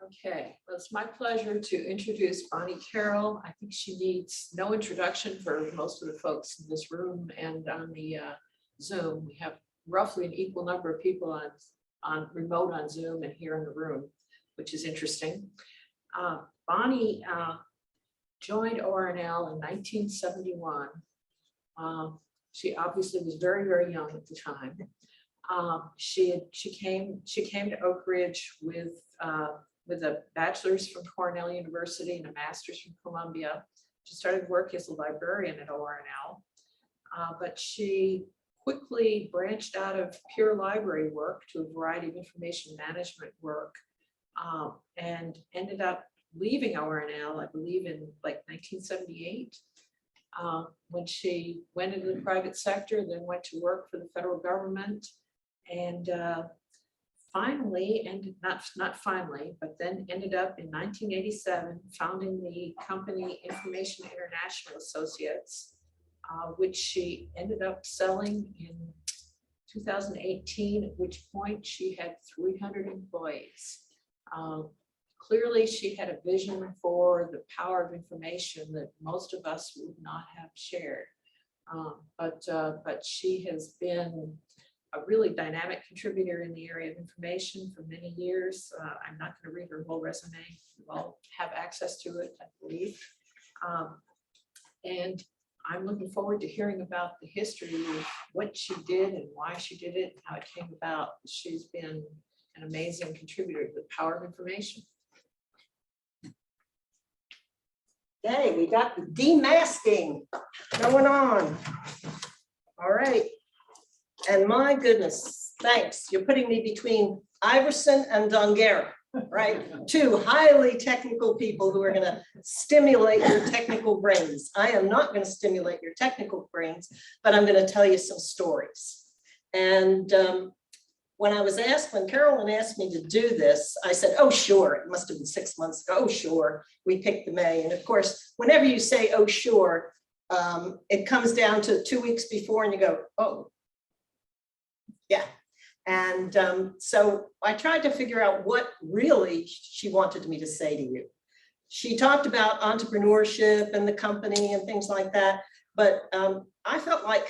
Okay, well, it's my pleasure to introduce Bonnie Carroll. I think she needs no introduction for most of the folks in this room and on the Zoom. We have roughly an equal number of people on remote on Zoom and here in the room, which is interesting. Bonnie joined ORNL in 1971. She obviously was very, very young at the time. She came to Oak Ridge with a bachelor's from Cornell University and a master's from Columbia. She started work as a librarian at ORNL, but she quickly branched out of pure library work to a variety of information management work, and ended up leaving ORNL, I believe in like 1978, when she went into the private sector, then went to work for the federal government, and finally, and not finally, but then ended up in 1987 founding the company Information International Associates, which she ended up selling in 2018, at which point she had 300 employees. Clearly, she had a vision for the power of information that most of us would not have shared. But she has been a really dynamic contributor in the area of information for many years. I'm not going to read her whole resume. You all have access to it, I believe. And I'm looking forward to hearing about the history of what she did and why she did it, and how it came about. She's been an amazing contributor to the power of information. Okay, we got the demasking going on. All right. And my goodness, thanks. You're putting me between Iverson and Dongera, right? Two highly technical people who are going to stimulate your technical brains. I am not going to stimulate your technical brains, but I'm going to tell you some stories. And when Carolyn asked me to do this, I said, oh, sure. It must have been 6 months ago. Oh, sure. We picked the May. And of course, whenever you say, oh, sure, it comes down to 2 weeks before and you go, oh, yeah. And so I tried to figure out what really she wanted me to say to you. She talked about entrepreneurship and the company and things like that. But I felt like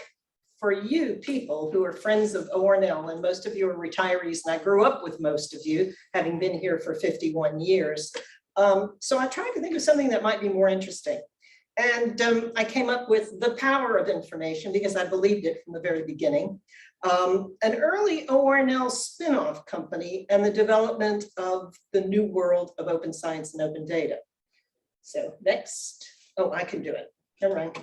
for you people who are friends of ORNL, and most of you are retirees, and I grew up with most of you, having been here for 51 years. So I tried to think of something that might be more interesting. And I came up with the power of information because I believed it from the very beginning. An early ORNL spin-off company and the development of the new world of open science and open data. So next, oh, I can do it. Never mind.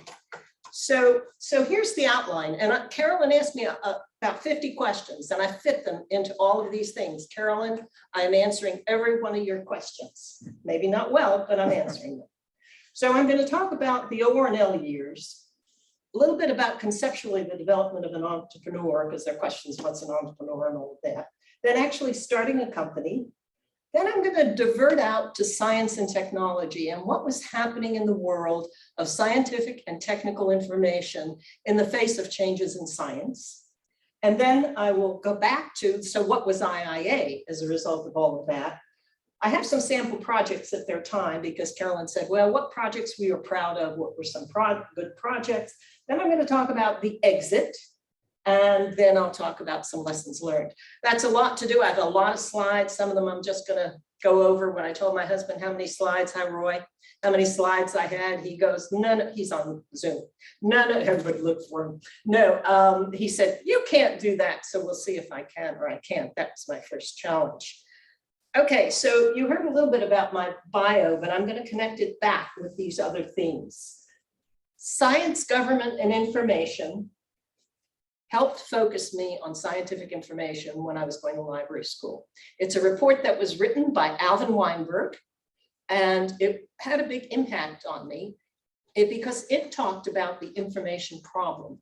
So here's the outline. And Carolyn asked me about 50 questions, and I fit them into all of these things. Carolyn, I am answering every one of your questions. Maybe not well, but I'm answering them. So I'm going to talk about the ORNL years, a little bit about conceptually the development of an entrepreneur, because there are questions, what's an entrepreneur and all of that. Then actually starting a company. Then I'm going to divert out to science and technology and what was happening in the world of scientific and technical information in the face of changes in science. And then I will go back to, so what was IIA as a result of all of that? I have some sample projects at their time because Carolyn said, well, what projects we were proud of, what were some good projects? Then I'm going to talk about the exit, and then I'll talk about some lessons learned. That's a lot to do. I have a lot of slides. Some of them I'm just going to go over. When I told my husband how many slides, hi Roy, how many slides I had, he goes, no, he's on Zoom. No, everybody looked for him. No, he said, you can't do that. So we'll see if I can or I can't. That was my first challenge. Okay, so you heard a little bit about my bio, but I'm going to connect it back with these other themes. Science, government, and information helped focus me on scientific information when I was going to library school. It's a report that was written by Alvin Weinberg, and it had a big impact on me because it talked about the information problem.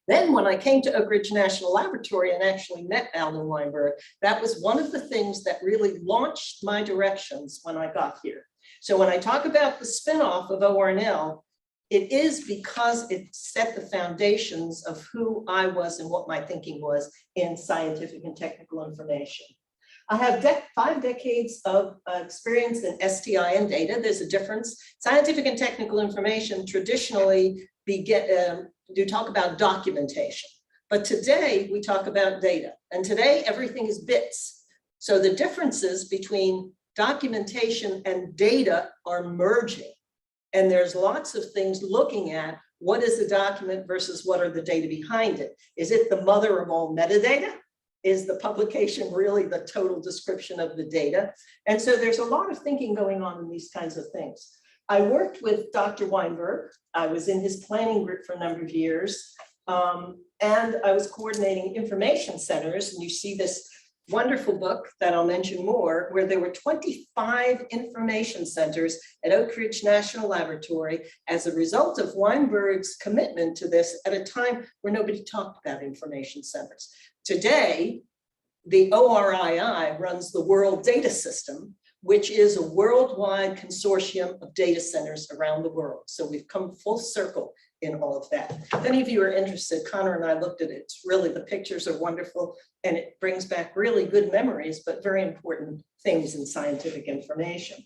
Then when I came to Oak Ridge National Laboratory and actually met Alvin Weinberg, that was one of the things that really launched my directions when I got here. So when I talk about the spinoff of ORNL, it is because it set the foundations of who I was and what my thinking was in scientific and technical information. I have 5 decades of experience in STI and data. There's a difference. Scientific and technical information traditionally do talk about documentation, but today we talk about data, and today everything is bits. So the differences between documentation and data are merging, and there's lots of things looking at what is the document versus what are the data behind it. Is it the mother of all metadata? Is the publication really the total description of the data? And so there's a lot of thinking going on in these kinds of things. I worked with Dr. Weinberg. I was in his planning group for a number of years, and I was coordinating information centers. And you see this wonderful book that I'll mention more, where there were 25 information centers at Oak Ridge National Laboratory as a result of Weinberg's commitment to this at a time where nobody talked about information centers. Today, the ORNL runs the World Data System, which is a worldwide consortium of data centers around the world. So we've come full circle in all of that. If any of you are interested, Connor and I looked at it. It's really, the pictures are wonderful, and it brings back really good memories, but very important things in scientific information.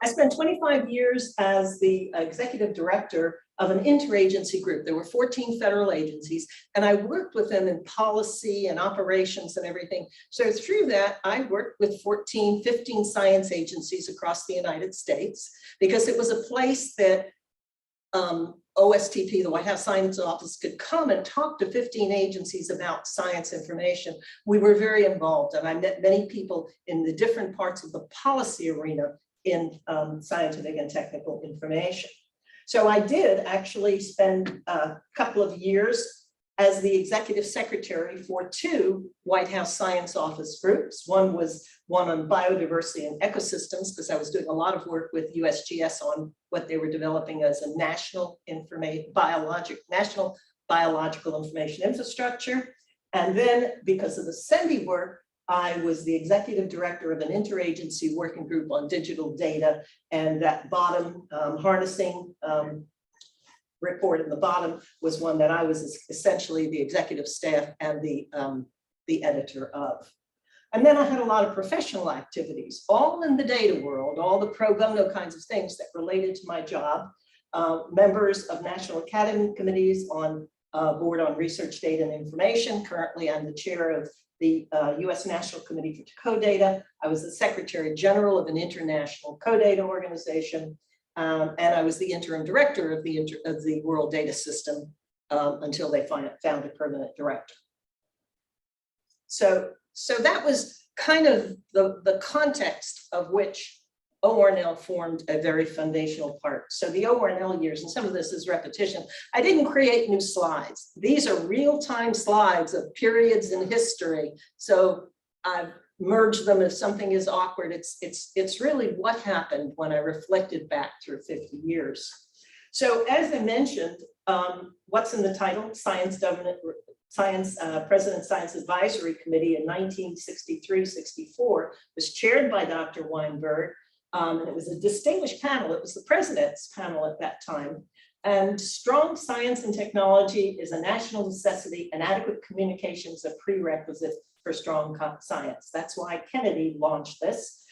I spent 25 years as the executive director of an interagency group. There were 14 federal agencies, and I worked with them in policy and operations and everything. So through that, I worked with 15 science agencies across the United States, because it was a place that OSTP, the White House Science Office, could come and talk to 15 agencies about science information. We were very involved, and I met many people in the different parts of the policy arena in scientific and technical information. So I did actually spend a couple of years as the executive secretary for 2 White House Science Office groups. One was one on biodiversity and ecosystems, because I was doing a lot of work with USGS on what they were developing as a national biological information infrastructure. And then, because of the SENDI work, I was the executive director of an interagency working group on digital data, and that bottom harnessing report in the bottom was one that I was essentially the executive staff and the editor of. And then I had a lot of professional activities, all in the data world, all the pro bono kinds of things that related to my job. Members of National Academy Committees on Board on Research, Data, and Information. Currently, I'm the chair of the U.S. National Committee for CODATA. I was the Secretary General of an international CODATA organization, and I was the interim director of the World Data System until they found a permanent director. So that was kind of the context of which ORNL formed a very foundational part. So the ORNL years, and some of this is repetition, I didn't create new slides. These are real-time slides of periods in history. So I've merged them. If something is awkward, it's really what happened when I reflected back through 50 years. So as I mentioned, what's in the title? President Science Advisory Committee in 1963-64 was chaired by Dr. Weinberg. And it was a distinguished panel. It was the president's panel at that time. And strong science and technology is a national necessity, and adequate communication is a prerequisite for strong science. That's why Kennedy launched this.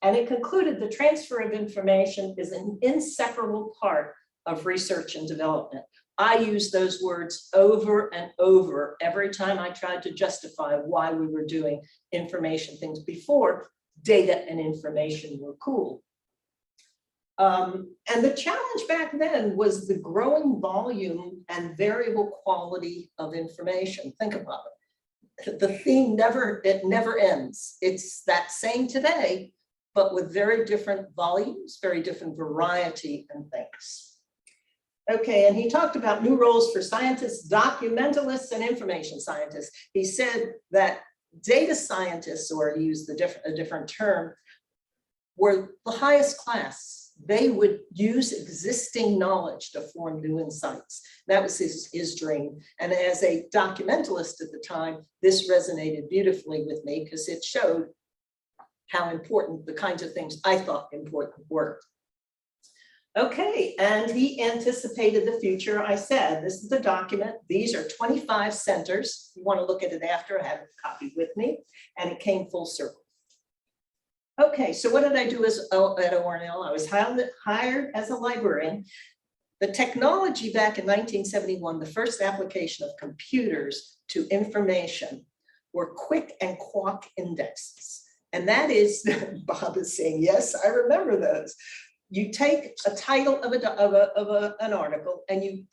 And it concluded the transfer of information is an inseparable part of research and development. I use those words over and over every time I tried to justify why we were doing information things before data and information were cool. And the challenge back then was the growing volume and variable quality of information. Think about it. The theme never ends. It's that same today, but with very different volumes, very different variety and things. Okay, and he talked about new roles for scientists, documentalists, and information scientists. He said that data scientists, or he used a different term, were the highest class. They would use existing knowledge to form new insights. That was his dream. And as a documentalist at the time, this resonated beautifully with me because it showed how important the kinds of things I thought important were. Okay, and he anticipated the future. I said, this is the document. These are 25 centers. You want to look at it after, I have a copy with me, and it came full circle. Okay, so what did I do at ORNL? I was hired as a librarian. The technology back in 1971, the first application of computers to information were quick and quack indexes. And that is, Bob is saying, yes, I remember those. You take a title of an article and you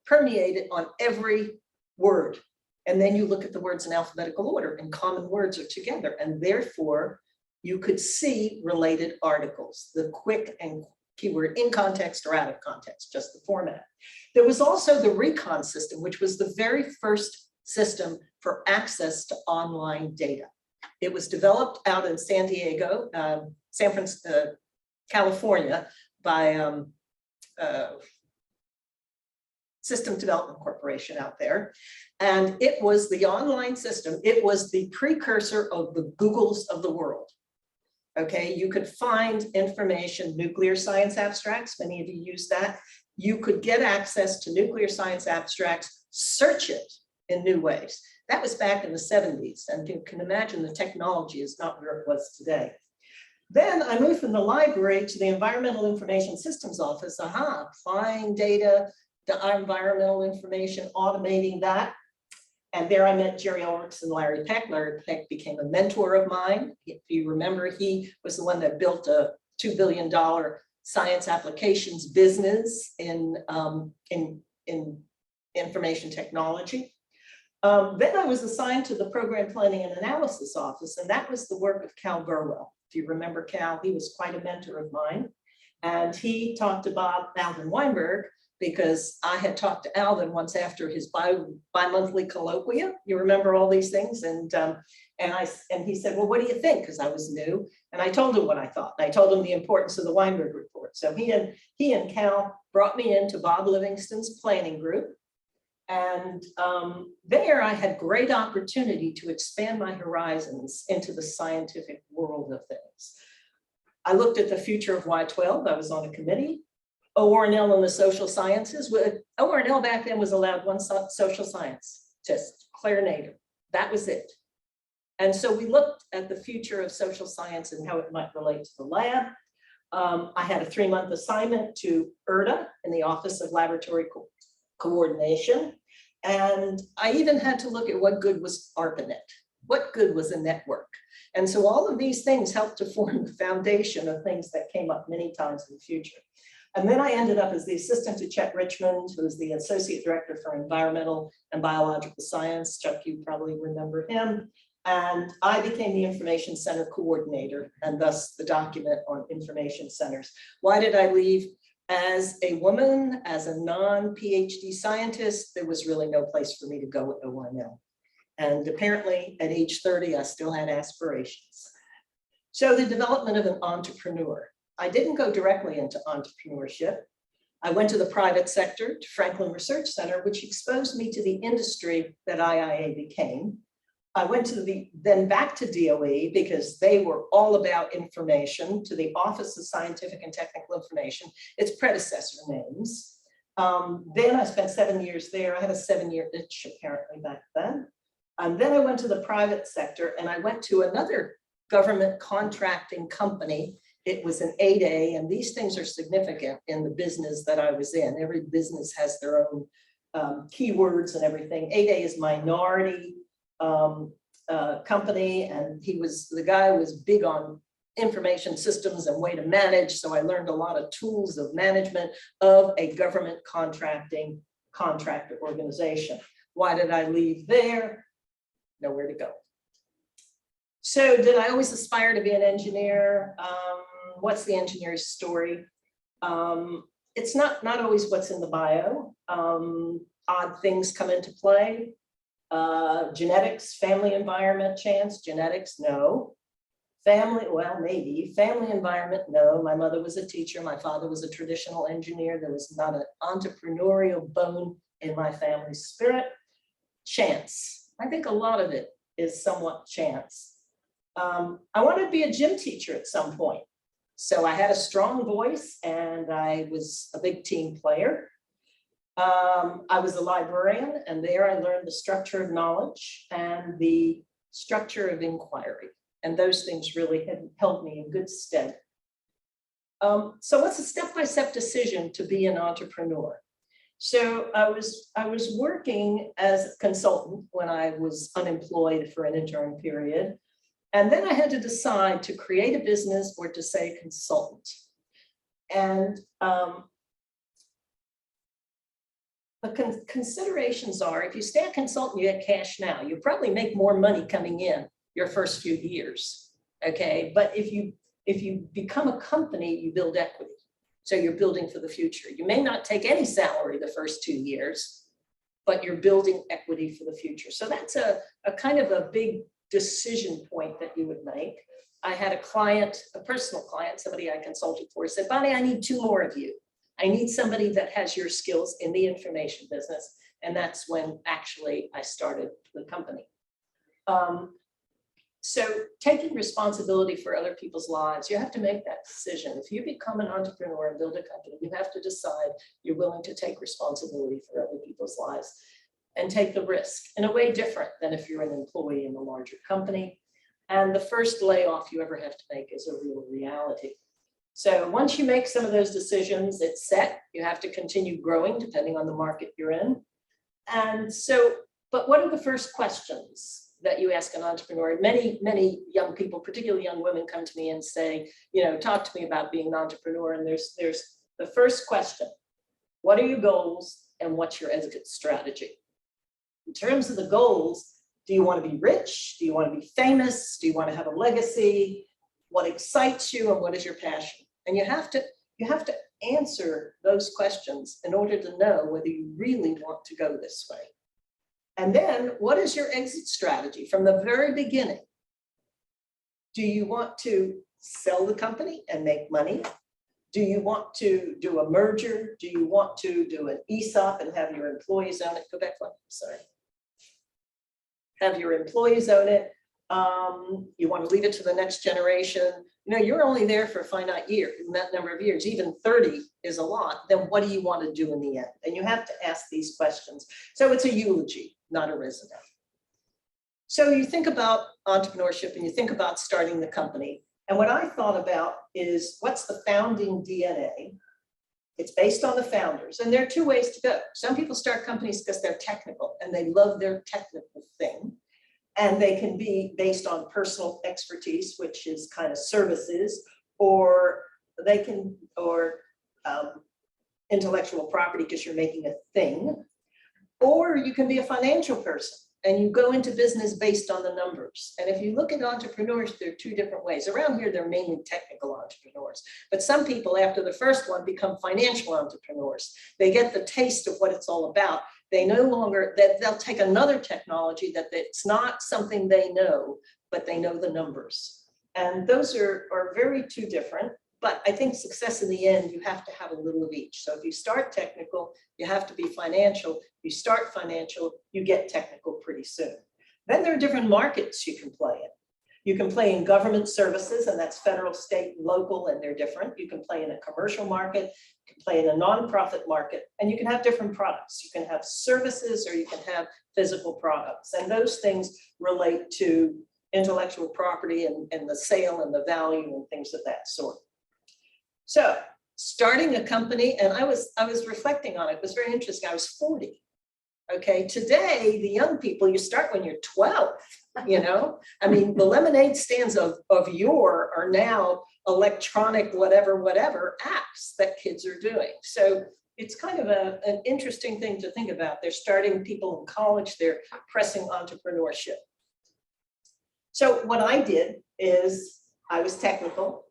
permeate it on every word. And then you look at the words in alphabetical order, and common words are together. And therefore, you could see related articles, the quick and keyword in context or out of context, just the format. There was also the Recon system, which was the very first system for access to online data. It was developed out in San Diego, California, by System Development Corporation out there. And it was the online system. It was the precursor of the Googles of the world. Okay, you could find information, nuclear science abstracts, many of you use that. You could get access to nuclear science abstracts, search it in new ways. That was back in the 70s, and you can imagine the technology is not where it was today. Then I moved from the library to the Environmental Information Systems Office, applying data to environmental information, automating that. And there I met Jerry Ulrichs and Larry Peck. Larry Peck became a mentor of mine. If you remember, he was the one that built a $2 billion science applications business in information technology. Then I was assigned to the Program Planning and Analysis Office, and that was the work of Cal Burwell. If you remember Cal, he was quite a mentor of mine. And he talked to Alvin Weinberg, because I had talked to Alvin once after his bi-monthly colloquia. You remember all these things? And he said, well, what do you think? Because I was new. And I told him what I thought. I told him the importance of the Weinberg report. So he and Cal brought me into Bob Livingston's planning group. And there I had great opportunity to expand my horizons into the scientific world of things. I looked at the future of Y12. I was on a committee. ORNL and the social sciences. ORNL back then was allowed one social scientist, Claire Nader. That was it. And so we looked at the future of social science and how it might relate to the lab. I had a 3-month assignment to IRDA in the Office of Laboratory Coordination. And I even had to look at what good was ARPANET. What good was a network? And so all of these things helped to form the foundation of things that came up many times in the future. And then I ended up as the assistant to Chet Richmond, who is the associate director for Environmental and Biomedical Sciences. Chuck, you probably remember him. And I became the Information Center Coordinator, and thus the document on information centers. Why did I leave? As a woman, as a non-PhD scientist, there was really no place for me to go at ORNL. And apparently at age 30, I still had aspirations. So the development of an entrepreneur. I didn't go directly into entrepreneurship. I went to the private sector, to Franklin Research Center, which exposed me to the industry that IIA became. I went to then back to DOE because they were all about information, to the Office of Scientific and Technical Information, its predecessor names. Then I spent 7 years there. I had a 7-year itch apparently back then. And then I went to the private sector and I went to another government contracting company. It was an 8A, and these things are significant in the business that I was in. Every business has their own keywords and everything. 8A is minority company, and the guy was big on information systems and way to manage. So I learned a lot of tools of management of a government contractor organization. Why did I leave there? Nowhere to go. So did I always aspire to be an engineer? What's the engineer's story? It's not always what's in the bio. Odd things come into play. Genetics, family, environment, chance. Genetics, no. Family, well, maybe. Family, environment, no. My mother was a teacher. My father was a traditional engineer. There was not an entrepreneurial bone in my family's spirit. Chance. I think a lot of it is somewhat chance. I wanted to be a gym teacher at some point. So I had a strong voice and I was a big team player. I was a librarian, and there I learned the structure of knowledge and the structure of inquiry. And those things really had held me in good stead. So what's a step-by-step decision to be an entrepreneur? So I was working as a consultant when I was unemployed for an interim period. And then I had to decide to create a business or to say consultant. And the considerations are, if you stay a consultant, you get cash now. You probably make more money coming in your first few years, okay? But if you become a company, you build equity. So you're building for the future. You may not take any salary the first 2 years, but you're building equity for the future. So that's a kind of a big decision point that you would make. I had a client, a personal client, somebody I consulted for, said, Bonnie, I need 2 more of you. I need somebody that has your skills in the information business. And that's when actually I started the company. So taking responsibility for other people's lives, you have to make that decision. If you become an entrepreneur and build a company, you have to decide you're willing to take responsibility for other people's lives and take the risk in a way different than if you're an employee in a larger company. And the first layoff you ever have to make is a real reality. So once you make some of those decisions, it's set. You have to continue growing depending on the market you're in. And so, but what are the first questions that you ask an entrepreneur? Many young people, particularly young women, come to me and say, you know, talk to me about being an entrepreneur. And there's the first question: what are your goals and what's your exit strategy? In terms of the goals, do you want to be rich? Do you want to be famous? Do you want to have a legacy? What excites you and what is your passion? And you have to answer those questions in order to know whether you really want to go this way. And then what is your exit strategy from the very beginning? Do you want to sell the company and make money? Do you want to do a merger? Do you want to do an ESOP and have your employees own it? Go back one, sorry. Have your employees own it. You want to leave it to the next generation. You know, you're only there for a finite year, in that number of years. Even 30 is a lot. Then what do you want to do in the end? And you have to ask these questions. So it's a eulogy, not a resume. So you think about entrepreneurship and you think about starting the company. And what I thought about is, what's the founding DNA? It's based on the founders. And there are 2 ways to go. Some people start companies because they're technical and they love their technical thing. And they can be based on personal expertise, which is kind of services, or they can, or intellectual property because you're making a thing. Or you can be a financial person and you go into business based on the numbers. And if you look at entrepreneurs, there are 2 different ways. Around here, they're mainly technical entrepreneurs. But some people, after the first one, become financial entrepreneurs. They get the taste of what it's all about. They no longer, that they'll take another technology that it's not something they know, but they know the numbers. And those are very 2 different. But I think success in the end, you have to have a little of each. So if you start technical, you have to be financial. If you start financial, you get technical pretty soon. Then there are different markets you can play in. You can play in government services, and that's federal, state, local, and they're different. You can play in a commercial market, you can play in a nonprofit market, and you can have different products. You can have services or you can have physical products. And those things relate to intellectual property and the sale and the value and things of that sort. So starting a company, and I was reflecting on it. It was very interesting. I was 40. Okay, today, the young people, you start when you're 12, you know? I mean, the lemonade stands of yore are now electronic whatever apps that kids are doing. So it's kind of an interesting thing to think about. They're starting, people in college, they're pressing entrepreneurship. So what I did is I was technical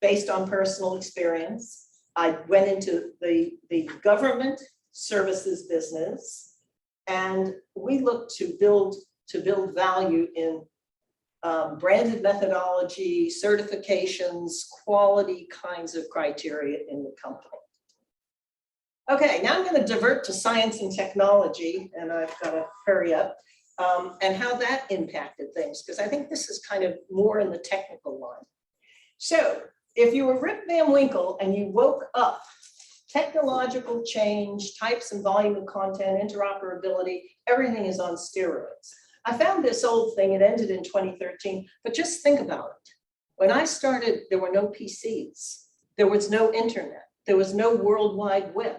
based on personal experience. I went into the government services business. And we look to build value in branded methodology, certifications, quality kinds of criteria in the company. Okay, now I'm going to divert to science and technology, and I've got to hurry up, and how that impacted things, because I think this is kind of more in the technical line. So if you were Rip Van Winkle and you woke up, technological change, types and volume of content, interoperability, everything is on steroids. I found this old thing, it ended in 2013, but just think about it. When I started, there were no PCs, there was no internet, there was no World Wide Web.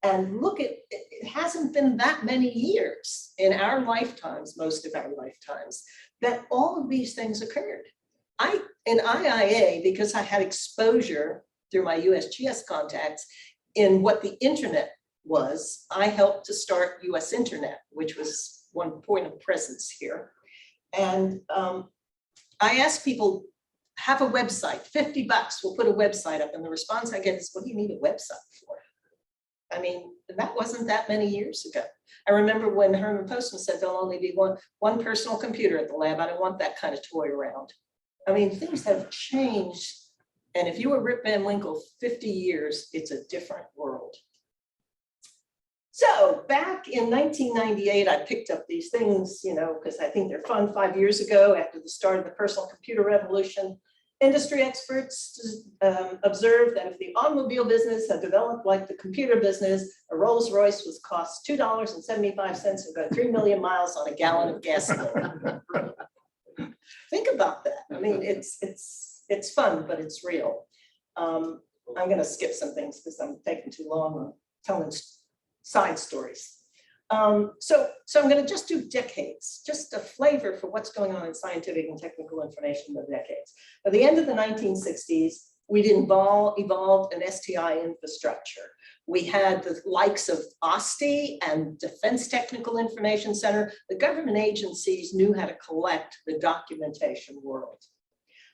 And look, it hasn't been that many years in our lifetimes, most of our lifetimes, that all of these things occurred. In IIA, because I had exposure through my USGS contacts in what the internet was, I helped to start US Internet, which was one point of presence here. And I asked people, have a website, 50 bucks, we'll put a website up. And the response I get is, what do you need a website for? I mean, that wasn't that many years ago. I remember when Herman Postman said there'll only be one personal computer at the lab. I don't want that kind of toy around. I mean, things have changed. And if you were Rip Van Winkle 50 years, it's a different world. So back in 1998, I picked up these things, you know, because I think they're fun. 5 years ago, after the start of the personal computer revolution, industry experts observed that if the automobile business had developed like the computer business, a Rolls Royce would cost $2.75 and go 3 million miles on a gallon of gasoline. Think about that. I mean, it's fun, but it's real. I'm going to skip some things because I'm taking too long on telling side stories. So I'm going to just do decades, just a flavor for what's going on in scientific and technical information in the decades. At the end of the 1960s, we'd evolved an STI infrastructure. We had the likes of OSTI and Defense Technical Information Center. The government agencies knew how to collect the documentation world.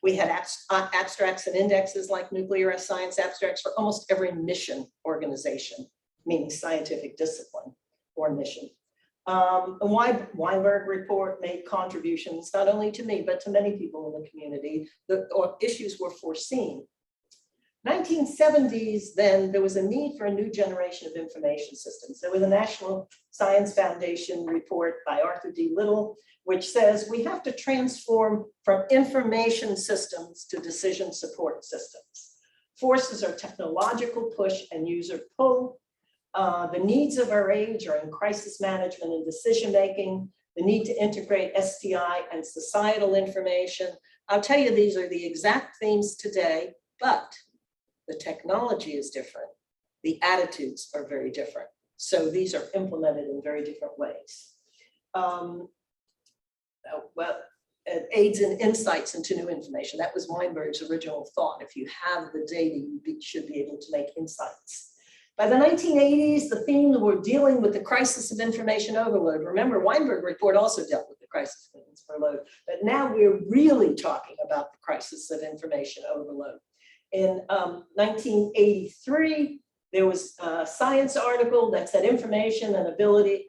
We had abstracts and indexes like nuclear science abstracts for almost every mission organization, meaning scientific discipline or mission. The Weinberg report made contributions, not only to me, but to many people in the community. The issues were foreseen. 1970s, then there was a need for a new generation of information systems. There was a National Science Foundation report by Arthur D. Little, which says we have to transform from information systems to decision support systems. Forces are technological push and user pull. The needs of our age are in crisis management and decision-making, the need to integrate STI and societal information. I'll tell you, these are the exact themes today, but the technology is different. The attitudes are very different. So these are implemented in very different ways. Aids and insights into new information. That was Weinberg's original thought. If you have the data, you should be able to make insights. By the 1980s, the themes were dealing with the crisis of information overload. Remember, Weinberg report also dealt with the crisis of information overload, but now we're really talking about the crisis of information overload. In 1983, there was a science article that said information and ability,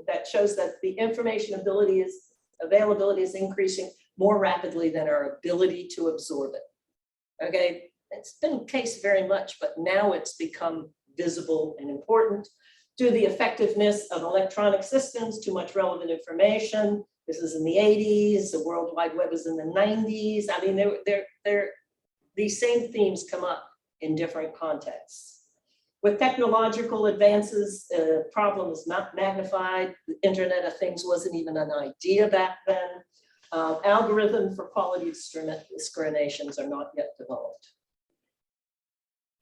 that shows that the information availability is increasing more rapidly than our ability to absorb it. Okay, it's been the case very much, but now it's become visible and important. Due to the effectiveness of electronic systems, too much relevant information. This is in the 80s, the World Wide Web is in the 90s. I mean, these same themes come up in different contexts. With technological advances, the problem is not magnified. The Internet of Things wasn't even an idea back then. Algorithms for quality discriminations are not yet developed.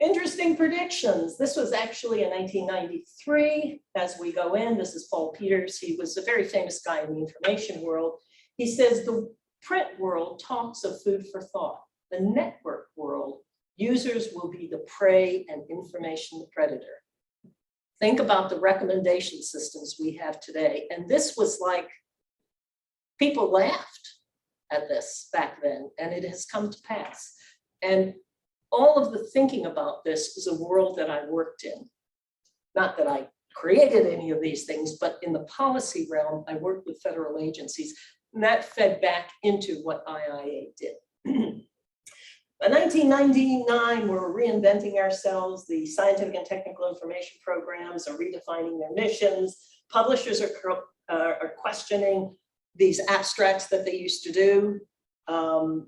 Interesting predictions. This was actually in 1993. As we go in, this is Paul Peters. He was a very famous guy in the information world. He says the print world talks of food for thought. The network world, users will be the prey and information the predator. Think about the recommendation systems we have today. And this was like, people laughed at this back then, and it has come to pass. And all of the thinking about this is a world that I worked in. Not that I created any of these things, but in the policy realm, I worked with federal agencies, and that fed back into what IIA did. By 1999, we're reinventing ourselves. The scientific and technical information programs are redefining their missions. Publishers are questioning these abstracts that they used to do.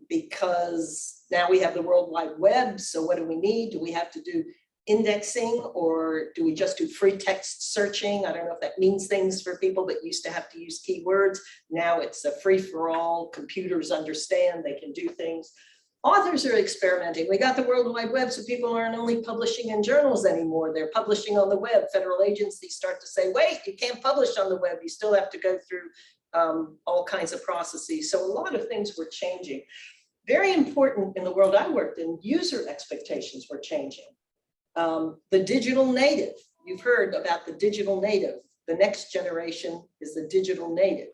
because now we have the World Wide Web. So what do we need? Do we have to do indexing, or do we just do free text searching? I don't know if that means things for people that used to have to use keywords. Now it's a free for all. Computers understand, they can do things. Authors are experimenting. We got the World Wide Web, so people aren't only publishing in journals anymore. They're publishing on the web. Federal agencies start to say, wait, you can't publish on the web. You still have to go through all kinds of processes. So a lot of things were changing. Very important in the world I worked in, user expectations were changing. The digital native, you've heard about the digital native. The next generation is the digital native.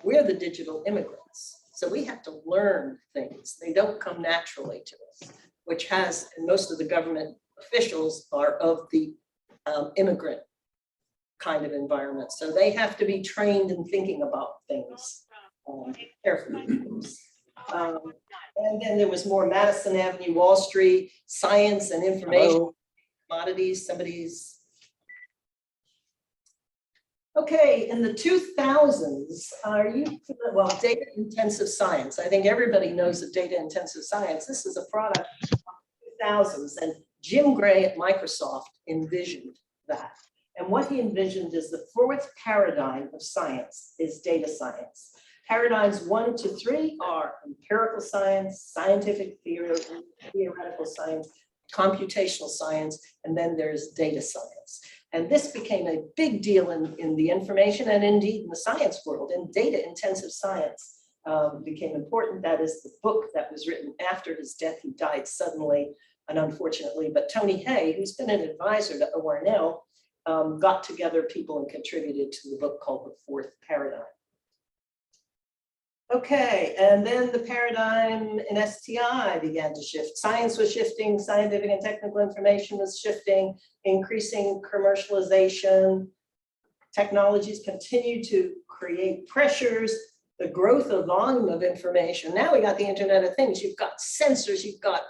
We're the digital immigrants. So we have to learn things. They don't come naturally to us, which has, and most of the government officials are of the immigrant kind of environment. So they have to be trained in thinking about things carefully. And then there was more Madison Avenue, Wall Street, science and information, commodities, somebody's. Okay, in the 2000s, are you, well, data intensive science. I think everybody knows of data intensive science. This is a product of the 2000s, and Jim Gray at Microsoft envisioned that. And what he envisioned is the fourth paradigm of science is data science. Paradigms 1 to 3 are empirical science, scientific theory, theoretical science, computational science, and then there's data science. And this became a big deal in the information and indeed in the science world, and data intensive science became important. That is the book that was written after his death. He died suddenly and unfortunately, but Tony Hay, who's been an advisor to ORNL, got together people and contributed to the book called The Fourth Paradigm. Okay, and then the paradigm in STI began to shift. Science was shifting, scientific and technical information was shifting, increasing commercialization. Technologies continue to create pressures, the growth of volume of information. Now we got the Internet of Things. You've got sensors, you've got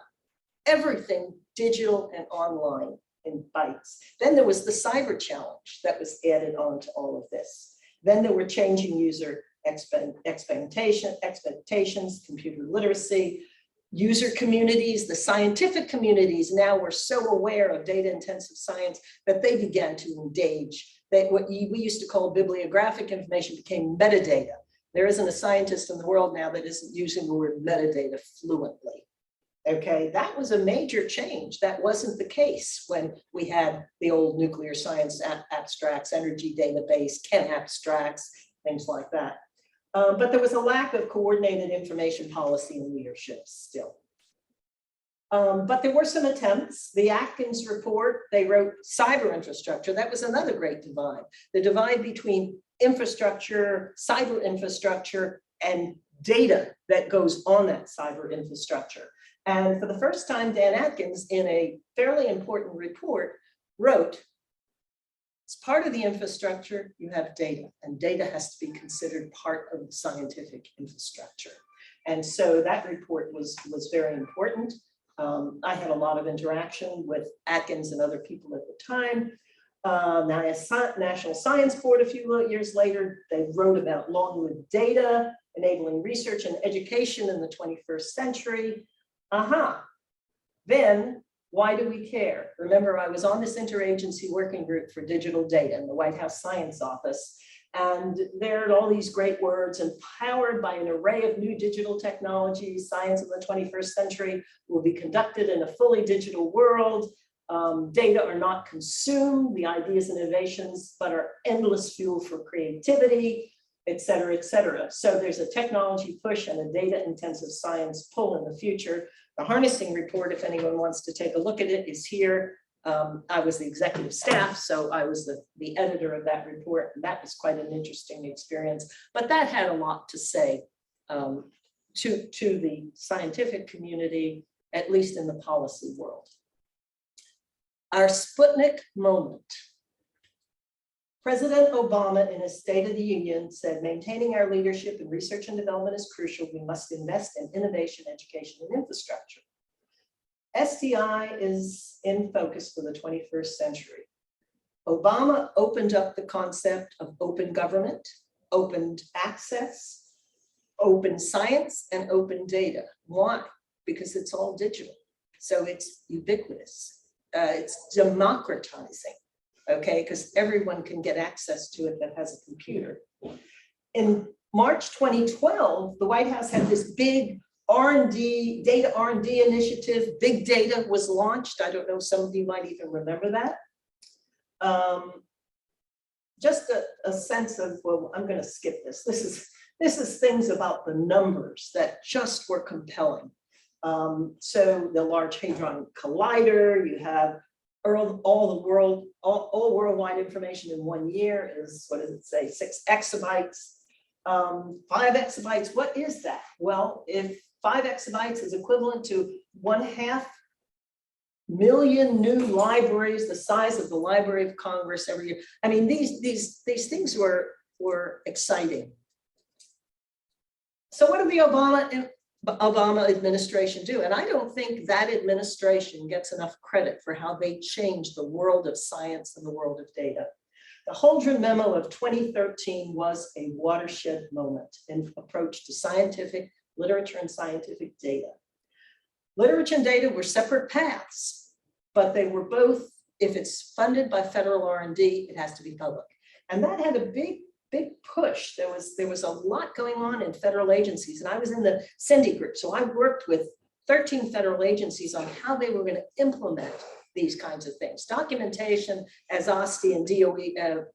everything digital and online in bytes. Then there was the cyber challenge that was added on to all of this. Then there were changing user expectations, computer literacy, user communities, the scientific communities now were so aware of data intensive science that they began to engage. What we used to call bibliographic information became metadata. There isn't a scientist in the world now that isn't using the word metadata fluently. Okay, that was a major change. That wasn't the case when we had the old nuclear science abstracts, energy database, Chem abstracts, things like that. But there was a lack of coordinated information policy and leadership still. But there were some attempts. The Atkins Report, they wrote cyber infrastructure. That was another great divide. The divide between infrastructure, cyber infrastructure, and data that goes on that cyber infrastructure. And for the first time, Dan Atkins, in a fairly important report, wrote, as part of the infrastructure, you have data, and data has to be considered part of the scientific infrastructure. And so that report was very important. I had a lot of interaction with Atkins and other people at the time. Now, as National Science Board, a few years later, they wrote about long-lived data, enabling research and education in the 21st century. Then, why do we care? Remember, I was on this interagency working group for digital data in the White House Science Office, and there are all these great words, empowered by an array of new digital technologies. Science in the 21st century will be conducted in a fully digital world. Data are not consumed, the ideas and innovations, but are endless fuel for creativity, et cetera, et cetera. So there's a technology push and a data intensive science pull in the future. The harnessing report, if anyone wants to take a look at it, is here. I was the executive staff, so I was the editor of that report, and that was quite an interesting experience. But that had a lot to say to the scientific community, at least in the policy world. Our Sputnik moment. President Obama, in his State of the Union, said, maintaining our leadership in research and development is crucial. We must invest in innovation, education, and infrastructure. STI is in focus for the 21st century. Obama opened up the concept of open government, open access, open science and open data. Why? Because it's all digital. So it's ubiquitous. It's democratizing, okay? Because everyone can get access to it that has a computer. In March 2012, the White House had this big R&D, data R&D initiative. Big data was launched. I don't know, some of you might even remember that. Just a sense of, well, I'm going to skip this. This is things about the numbers that just were compelling. So the Large Hadron Collider, you have all worldwide information in 1 year is, what does it say, 6 exabytes, 5 exabytes. What is that? Well, if 5 exabytes is equivalent to 1/2 million new libraries, the size of the Library of Congress every year. I mean, these things were exciting. So what did the Obama administration do? And I don't think that administration gets enough credit for how they changed the world of science and the world of data. The Hadron memo of 2013 was a watershed moment in approach to scientific literature and scientific data. Literature and data were separate paths, but they were both, if it's funded by federal R&D, it has to be public. And that had a big push. There was a lot going on in federal agencies, and I was in the Cindy group. So I worked with 13 federal agencies on how they were going to implement these kinds of things. Documentation, as OSTI and DOE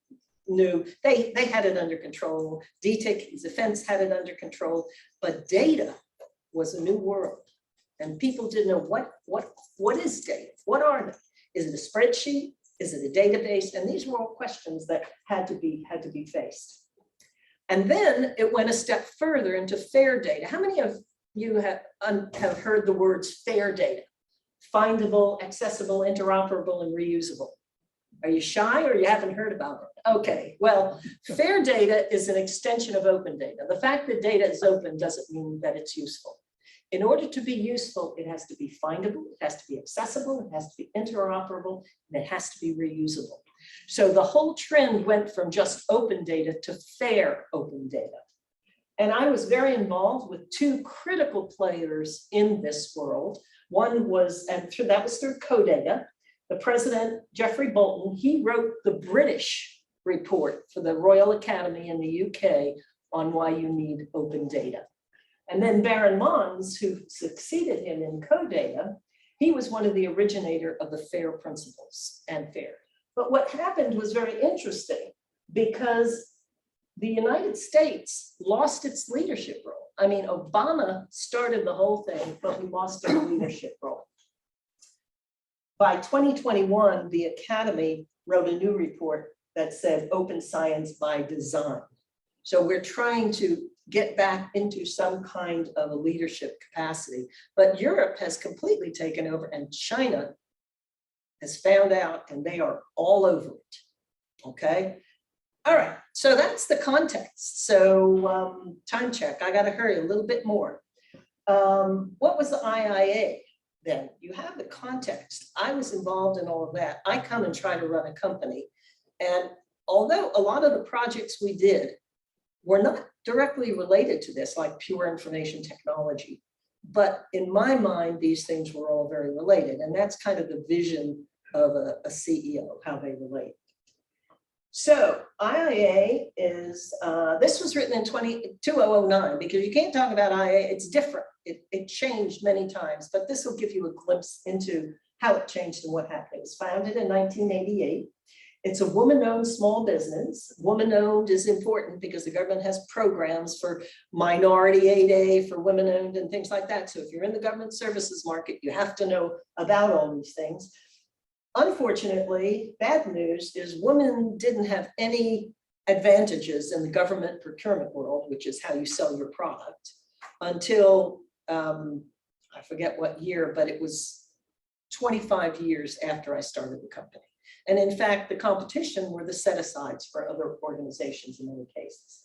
knew, they had it under control. DTIC, defense had it under control, but data was a new world. And people didn't know what is data? What are they? Is it a spreadsheet? Is it a database? And these were all questions that had to be faced. And then it went a step further into fair data. How many of you have heard the words fair data? Findable, accessible, interoperable, and reusable. Are you shy or you haven't heard about it? Okay, well, fair data is an extension of open data. The fact that data is open doesn't mean that it's useful. In order to be useful, it has to be findable, it has to be accessible, it has to be interoperable, and it has to be reusable. So the whole trend went from just open data to fair open data. And I was very involved with 2 critical players in this world. One was, and that was through CODATA. The president, Geoffrey Bolton, he wrote the British report for the Royal Academy in the UK on why you need open data. And then Baron Mons, who succeeded him in CODATA, he was one of the originator of the FAIR principles and FAIR. But what happened was very interesting because the United States lost its leadership role. I mean, Obama started the whole thing, but we lost our leadership role. By 2021, the Academy wrote a new report that said open science by design. So we're trying to get back into some kind of a leadership capacity, but Europe has completely taken over and China has found out and they are all over it, okay? All right, so that's the context. So time check, I gotta hurry a little bit more. What was the IIA then? You have the context. I was involved in all of that. I come and try to run a company. And although a lot of the projects we did were not directly related to this, like pure information technology, but in my mind, these things were all very related. And that's kind of the vision of a CEO, how they relate. So IIA is, this was written in 2009, because you can't talk about IIA, it's different. It changed many times, but this will give you a glimpse into how it changed and what happened. It was founded in 1988. It's a woman-owned small business. Woman-owned is important because the government has programs for minority 8A, for women-owned and things like that. So if you're in the government services market, you have to know about all these things. Unfortunately, bad news is women didn't have any advantages in the government procurement world, which is how you sell your product, until I forget what year, but it was 25 years after I started the company. And in fact, the competition were the set-asides for other organizations in many cases.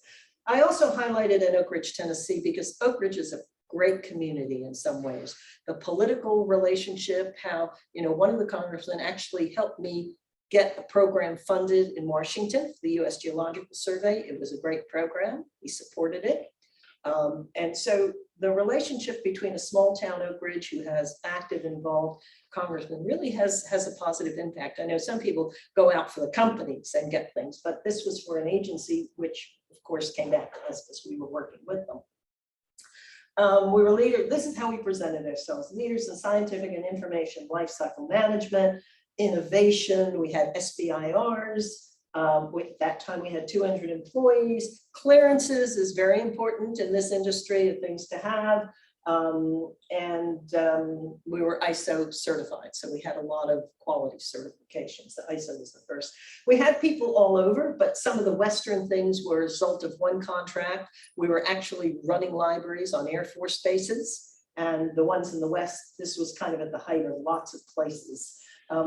I also highlighted in Oak Ridge, Tennessee, because Oak Ridge is a great community in some ways. The political relationship, how, you know, one of the congressmen actually helped me get a program funded in Washington, the US Geological Survey. It was a great program. He supported it. And so the relationship between a small town, Oak Ridge, who has active, involved congressman really has a positive impact. I know some people go out for the companies and get things, but this was for an agency, which of course came back to us because we were working with them. We were leaders. This is how we presented ourselves: leaders in scientific and information lifecycle management, innovation. We had SBIRs. At that time, we had 200 employees. Clearances is very important in this industry, of things to have. We were ISO certified, so we had a lot of quality certifications. The ISO was the first. We had people all over, but some of the Western things were a result of one contract. We were actually running libraries on Air Force bases, and the ones in the West, this was kind of at the height of lots of places.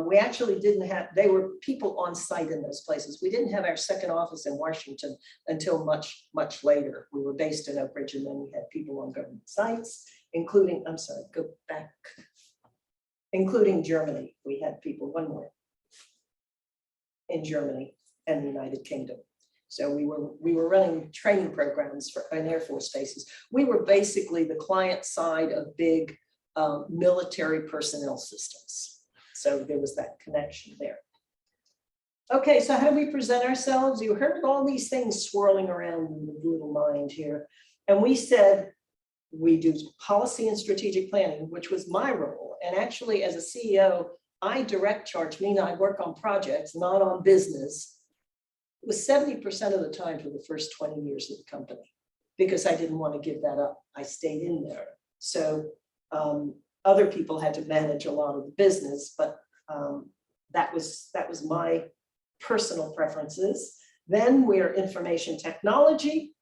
We actually didn't have, they were people on site in those places. We didn't have our second office in Washington until much, much later. We were based in Oak Ridge, and then we had people on government sites, including, I'm sorry, go back, including Germany. We had people, one more, in Germany and the United Kingdom. So we were running training programs for an Air Force bases. We were basically the client side of big military personnel systems. So there was that connection there. Okay, so how do we present ourselves? You heard all these things swirling around in the little mind here. And we said, we do policy and strategic planning, which was my role. And actually, as a CEO, I direct charge, meaning I work on projects, not on business. It was 70% of the time for the first 20 years of the company, because I didn't want to give that up. I stayed in there. So other people had to manage a lot of the business, but that was my personal preferences. Then we're information technology,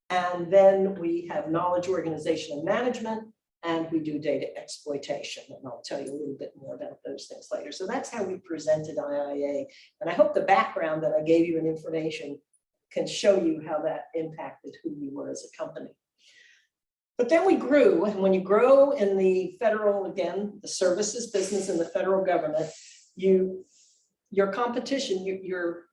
and then we have knowledge organization and management, and we do data exploitation. And I'll tell you a little bit more about those things later. So that's how we presented IIA. And I hope the background that I gave you in information can show you how that impacted who we were as a company. But then we grew, and when you grow in the federal, again, the services business in the federal government, your competition, you're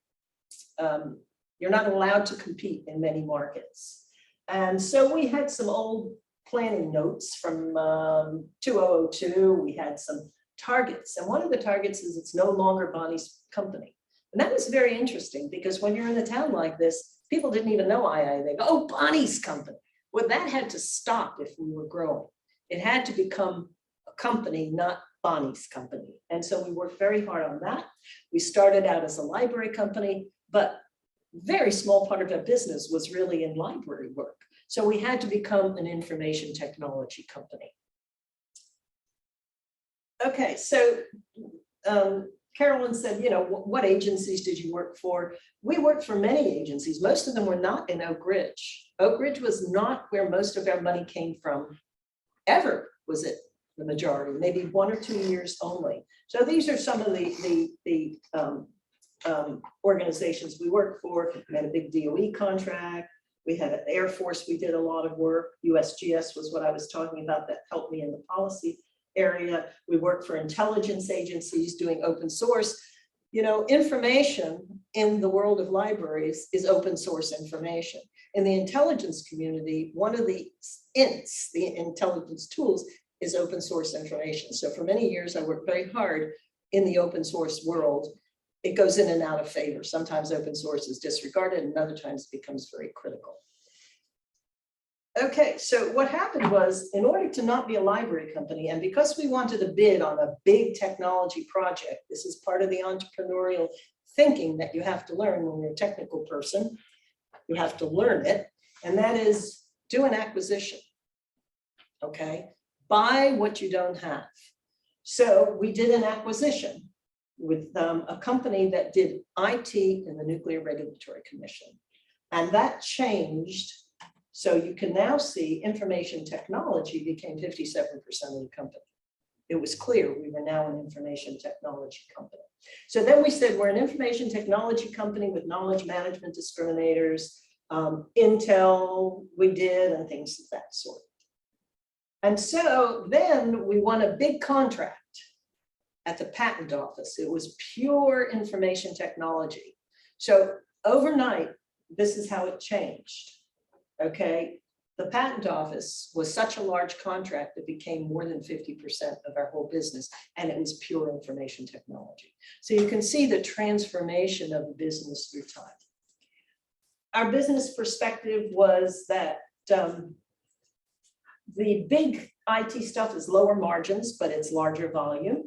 not allowed to compete in many markets. And so we had some old planning notes from 2002. We had some targets, and one of the targets is it's no longer Bonnie's company. And that was very interesting, because when you're in a town like this, people didn't even know II. They go, oh, Bonnie's company. Well, that had to stop if we were growing. It had to become a company, not Bonnie's company. And so we worked very hard on that. We started out as a library company, but very small part of our business was really in library work. So we had to become an information technology company. Okay, so Carolyn said, you know, what agencies did you work for? We worked for many agencies. Most of them were not in Oak Ridge. Oak Ridge was not where most of our money came from, ever was it the majority, maybe 1 or 2 years only. So these are some of the organizations we worked for. We had a big DOE contract. We had an Air Force, we did a lot of work. USGS was what I was talking about that helped me in the policy area. We worked for intelligence agencies doing open source. You know, information in the world of libraries is open source information. In the intelligence community, one of the INTs, the intelligence tools, is open source information. So for many years, I worked very hard in the open source world. It goes in and out of favor. Sometimes open source is disregarded, and other times it becomes very critical. Okay, so what happened was, in order to not be a library company, and because we wanted to bid on a big technology project, this is part of the entrepreneurial thinking that you have to learn when you're a technical person. You have to learn it, and that is do an acquisition, okay? Buy what you don't have. So we did an acquisition with a company that did IT in the Nuclear Regulatory Commission, and that changed. So you can now see information technology became 57% of the company. It was clear we were now an information technology company. So then we said, we're an information technology company with knowledge management discriminators, Intel we did, and things of that sort. And so then we won a big contract at the patent office. It was pure information technology. So overnight, this is how it changed. Okay, the patent office was such a large contract that became more than 50% of our whole business, and it was pure information technology. So you can see the transformation of the business through time. Our business perspective was that the big IT stuff is lower margins, but it's larger volume.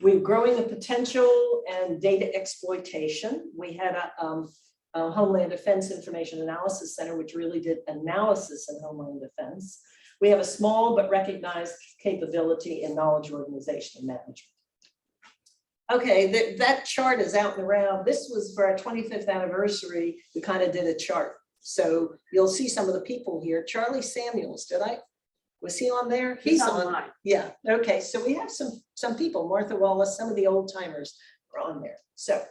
We're growing the potential and data exploitation. We had a Homeland Defense Information Analysis Center, which really did analysis in Homeland Defense. We have a small but recognized capability in knowledge organization and management. Okay, that chart is out and around. This was for our 25th anniversary. We kind of did a chart. So you'll see some of the people here. Charlie Samuels, was he on there? He's on. Yeah, okay, so we have some people, Martha Wallace, some of the old timers are on there. So,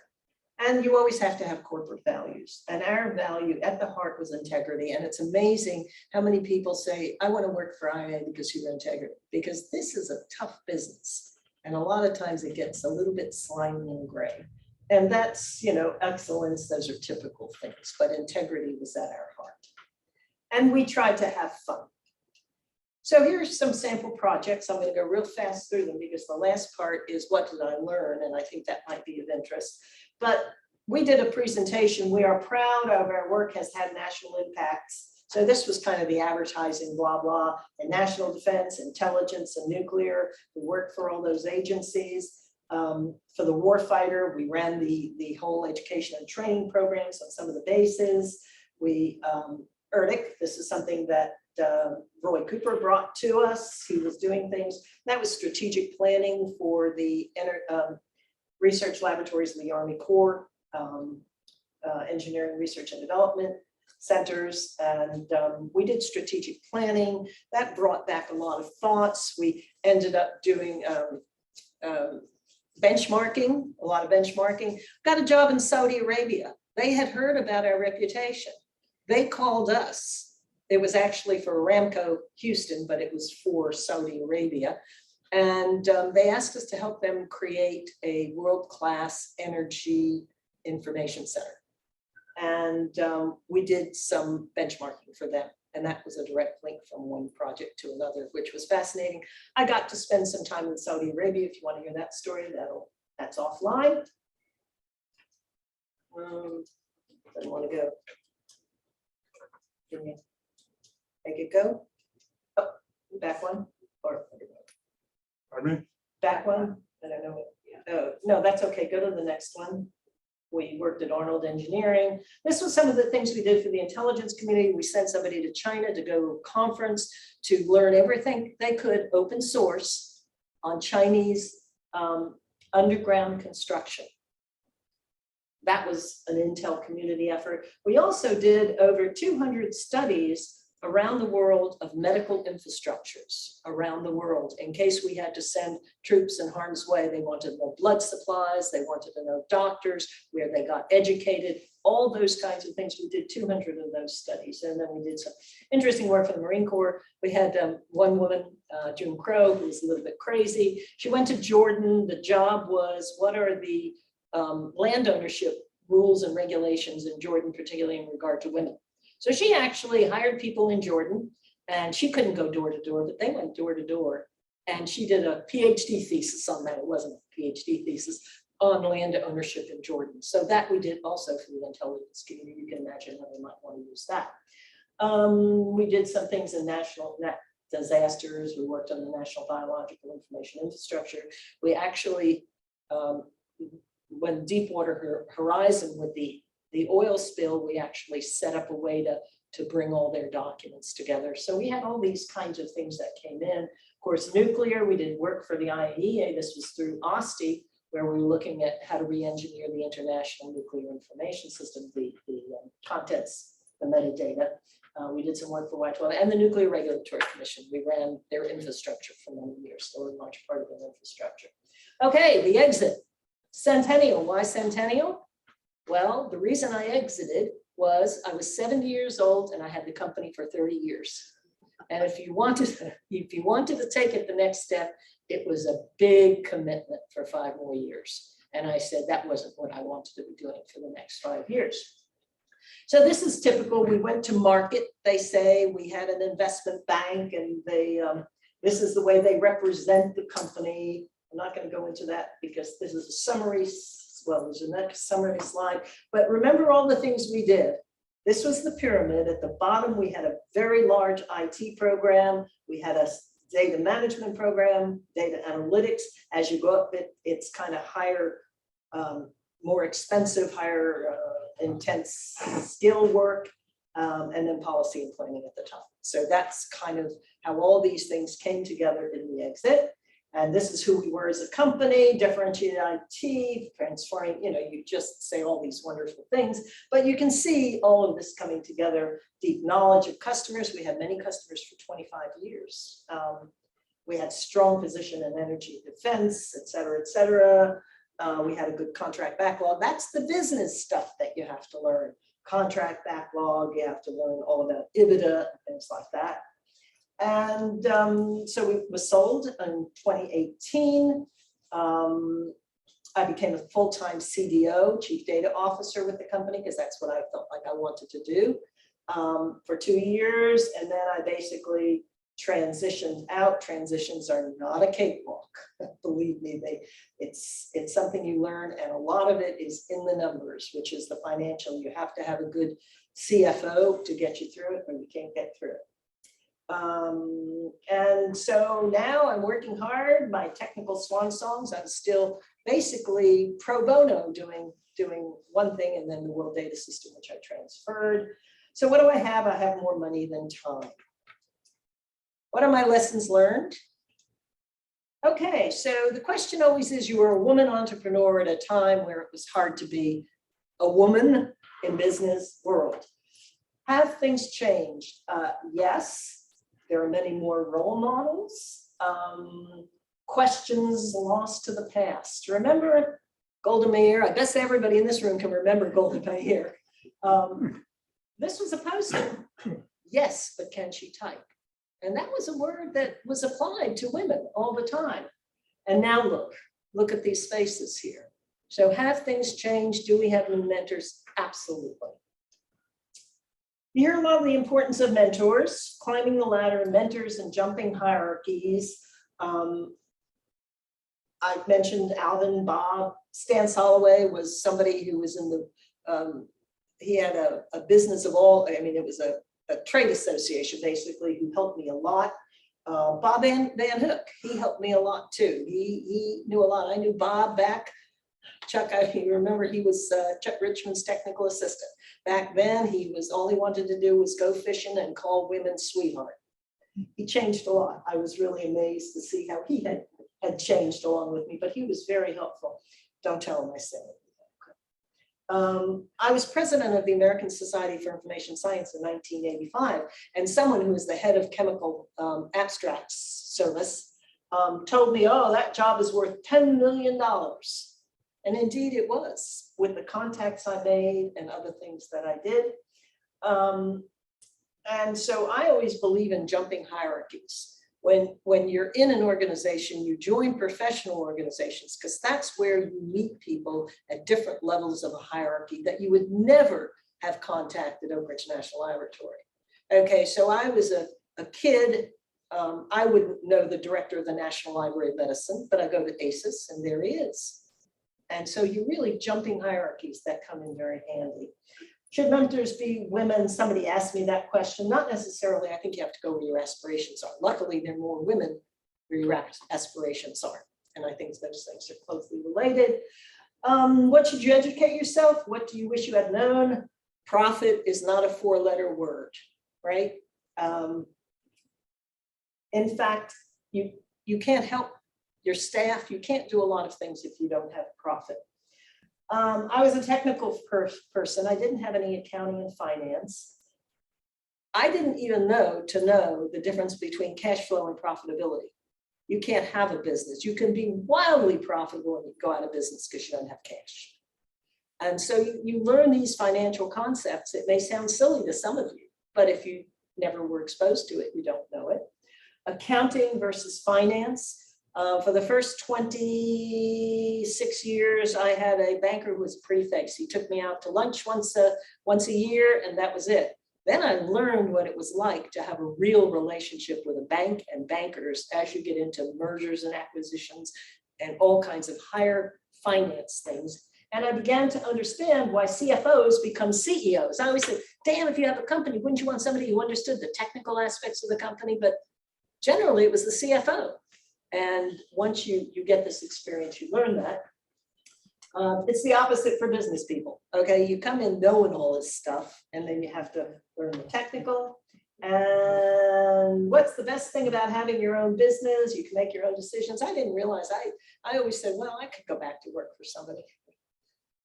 and you always have to have corporate values. And our value at the heart was integrity. And it's amazing how many people say, I want to work for IA because you're integrity, because this is a tough business. And a lot of times it gets a little bit slimy and gray. And that's, you know, excellence, those are typical things, but integrity was at our heart. And we tried to have fun. So here's some sample projects. I'm going to go real fast through them because the last part is what did I learn? And I think that might be of interest. But we did a presentation. We are proud of our work has had national impacts. So this was kind of the advertising, blah, blah, and national defense, intelligence, and nuclear. We worked for all those agencies. For the warfighter, we ran the whole education and training programs on some of the bases. We, ERDIC, this is something that Roy Cooper brought to us. He was doing things. That was strategic planning for the research laboratories in the Army Corps, engineering, research and development centers. And we did strategic planning. That brought back a lot of thoughts. We ended up doing benchmarking, a lot of benchmarking. Got a job in Saudi Arabia. They had heard about our reputation. They called us. It was actually for Aramco Houston, but it was for Saudi Arabia. And they asked us to help them create a world-class energy information center. And we did some benchmarking for them. And that was a direct link from one project to another, which was fascinating. I got to spend some time in Saudi Arabia. If you want to hear that story, that's offline. Didn't want to go. Can you make it go? Oh, back one, or Pardon me? back one? I don't know. Oh, no, that's okay. Go to the next one. We worked at Arnold Engineering. This was some of the things we did for the intelligence community. We sent somebody to China to go to a conference to learn everything they could open source on Chinese underground construction. That was an Intel community effort. We also did over 200 studies around the world of medical infrastructures around the world. In case we had to send troops in harm's way, they wanted to know blood supplies, they wanted to know doctors, where they got educated, all those kinds of things. We did 200 of those studies. And then we did some interesting work for the Marine Corps. We had one woman, June Crow, who was a little bit crazy. She went to Jordan. The job was, what are the land ownership rules and regulations in Jordan, particularly in regard to women? So she actually hired people in Jordan, and she couldn't go door to door, but they went door to door. And she did a PhD thesis on that. It wasn't a PhD thesis on land ownership in Jordan. So that we did also for the intelligence community. You can imagine how they might want to use that. We did some things in national disasters. We worked on the National Biological Information Infrastructure. We actually, when Deepwater Horizon with the oil spill, we actually set up a way to bring all their documents together. So we had all these kinds of things that came in. Of course, nuclear, we did work for the IAEA. This was through OSTI, where we were looking at how to re-engineer the International Nuclear Information System, the contents, the metadata. We did some work for Y12 and the Nuclear Regulatory Commission. We ran their infrastructure for many years, so we're a large part of their infrastructure. Okay, the exit. Centennial, why Centennial? Well, the reason I exited was I was 70 years old and I had the company for 30 years. And if you wanted to take it the next step, it was a big commitment for 5 more years. And I said that wasn't what I wanted to be doing for the next 5 years. So this is typical. We went to market, they say. We had an investment bank, and they this is the way they represent the company. I'm not going to go into that because this is a summary. Well, there's a next summary slide. But remember all the things we did. This was the pyramid. At the bottom, we had a very large IT program. We had a data management program, data analytics. As you go up, it's kind of higher, more expensive, higher intense skill work, and then policy and planning at the top. So that's kind of how all these things came together in the exit. And this is who we were as a company, differentiated IT, transforming, you just say all these wonderful things, but you can see all of this coming together, deep knowledge of customers. We had many customers for 25 years. We had strong position in energy defense, et cetera, et cetera. We had a good contract backlog. That's the business stuff that you have to learn. Contract backlog, you have to learn all about EBITDA, things like that. And so it was sold in 2018. I became a full-time CDO, Chief Data Officer with the company, because that's what I felt like I wanted to do for 2 years. And then I basically transitioned out. Transitions are not a cakewalk. Believe me, it's something you learn, and a lot of it is in the numbers, which is the financial. You have to have a good CFO to get you through it, or you can't get through it. And so now I'm working hard. My technical swan songs, I'm still basically pro bono doing one thing, and then the World Data System, which I transferred. So what do I have? I have more money than time. What are my lessons learned? Okay, so the question always is, you were a woman entrepreneur at a time where it was hard to be a woman in business world. Have things changed? Yes. There are many more role models. Questions lost to the past. Remember Golda Meir? I guess everybody in this room can remember Golda Meir. This was a poster. Yes, but can she type? And that was a word that was applied to women all the time. And now look at these faces here. So have things changed? Do we have new mentors? Absolutely. You hear a lot of the importance of mentors, climbing the ladder, mentors, and jumping hierarchies. I mentioned Alvin, Bob. Stan Holloway was somebody who was in the, he had a business of all, I mean, it was a trade association basically, who helped me a lot. Bob Van Hook, he helped me a lot too. He knew a lot. I knew Bob back. Chuck, I remember he was Chuck Richmond's technical assistant. Back then, all he wanted to do was go fishing and call women sweetheart. He changed a lot. I was really amazed to see how he had changed along with me, but he was very helpful. Don't tell him I said it. I was president of the American Society for Information Science in 1985, and someone who was the head of chemical abstracts service told me, oh, that job is worth $10 million. And indeed it was, with the contacts I made and other things that I did. And so I always believe in jumping hierarchies. When you're in an organization, you join professional organizations, because that's where you meet people at different levels of a hierarchy that you would never have contacted over at National Laboratory. Okay, so I was a kid. I wouldn't know the director of the National Library of Medicine, but I go to ACES and there he is. And so you're really jumping hierarchies that come in very handy. Should mentors be women? Somebody asked me that question. Not necessarily. I think you have to go where your aspirations are. Luckily, there are more women where your aspirations are. And I think those things are closely related. What should you educate yourself? What do you wish you had known? Profit is not a 4-letter word, right? In fact, you can't help your staff. You can't do a lot of things if you don't have profit. I was a technical person. I didn't have any accounting and finance. I didn't even know the difference between cash flow and profitability. You can't have a business. You can be wildly profitable and you go out of business because you don't have cash. And so you learn these financial concepts. It may sound silly to some of you, but if you never were exposed to it, you don't know it. Accounting versus finance. For the first 26 years, I had a banker who was a pretty face. He took me out to lunch once a year, and that was it. Then I learned what it was like to have a real relationship with a bank and bankers as you get into mergers and acquisitions and all kinds of higher finance things. And I began to understand why CFOs become CEOs. I always said, damn, if you have a company, wouldn't you want somebody who understood the technical aspects of the company? But generally it was the CFO. And once you get this experience, you learn that. It's the opposite for business people. Okay, you come in knowing all this stuff, and then you have to learn the technical. And what's the best thing about having your own business? You can make your own decisions. I didn't realize, I always said, well, I could go back to work for somebody.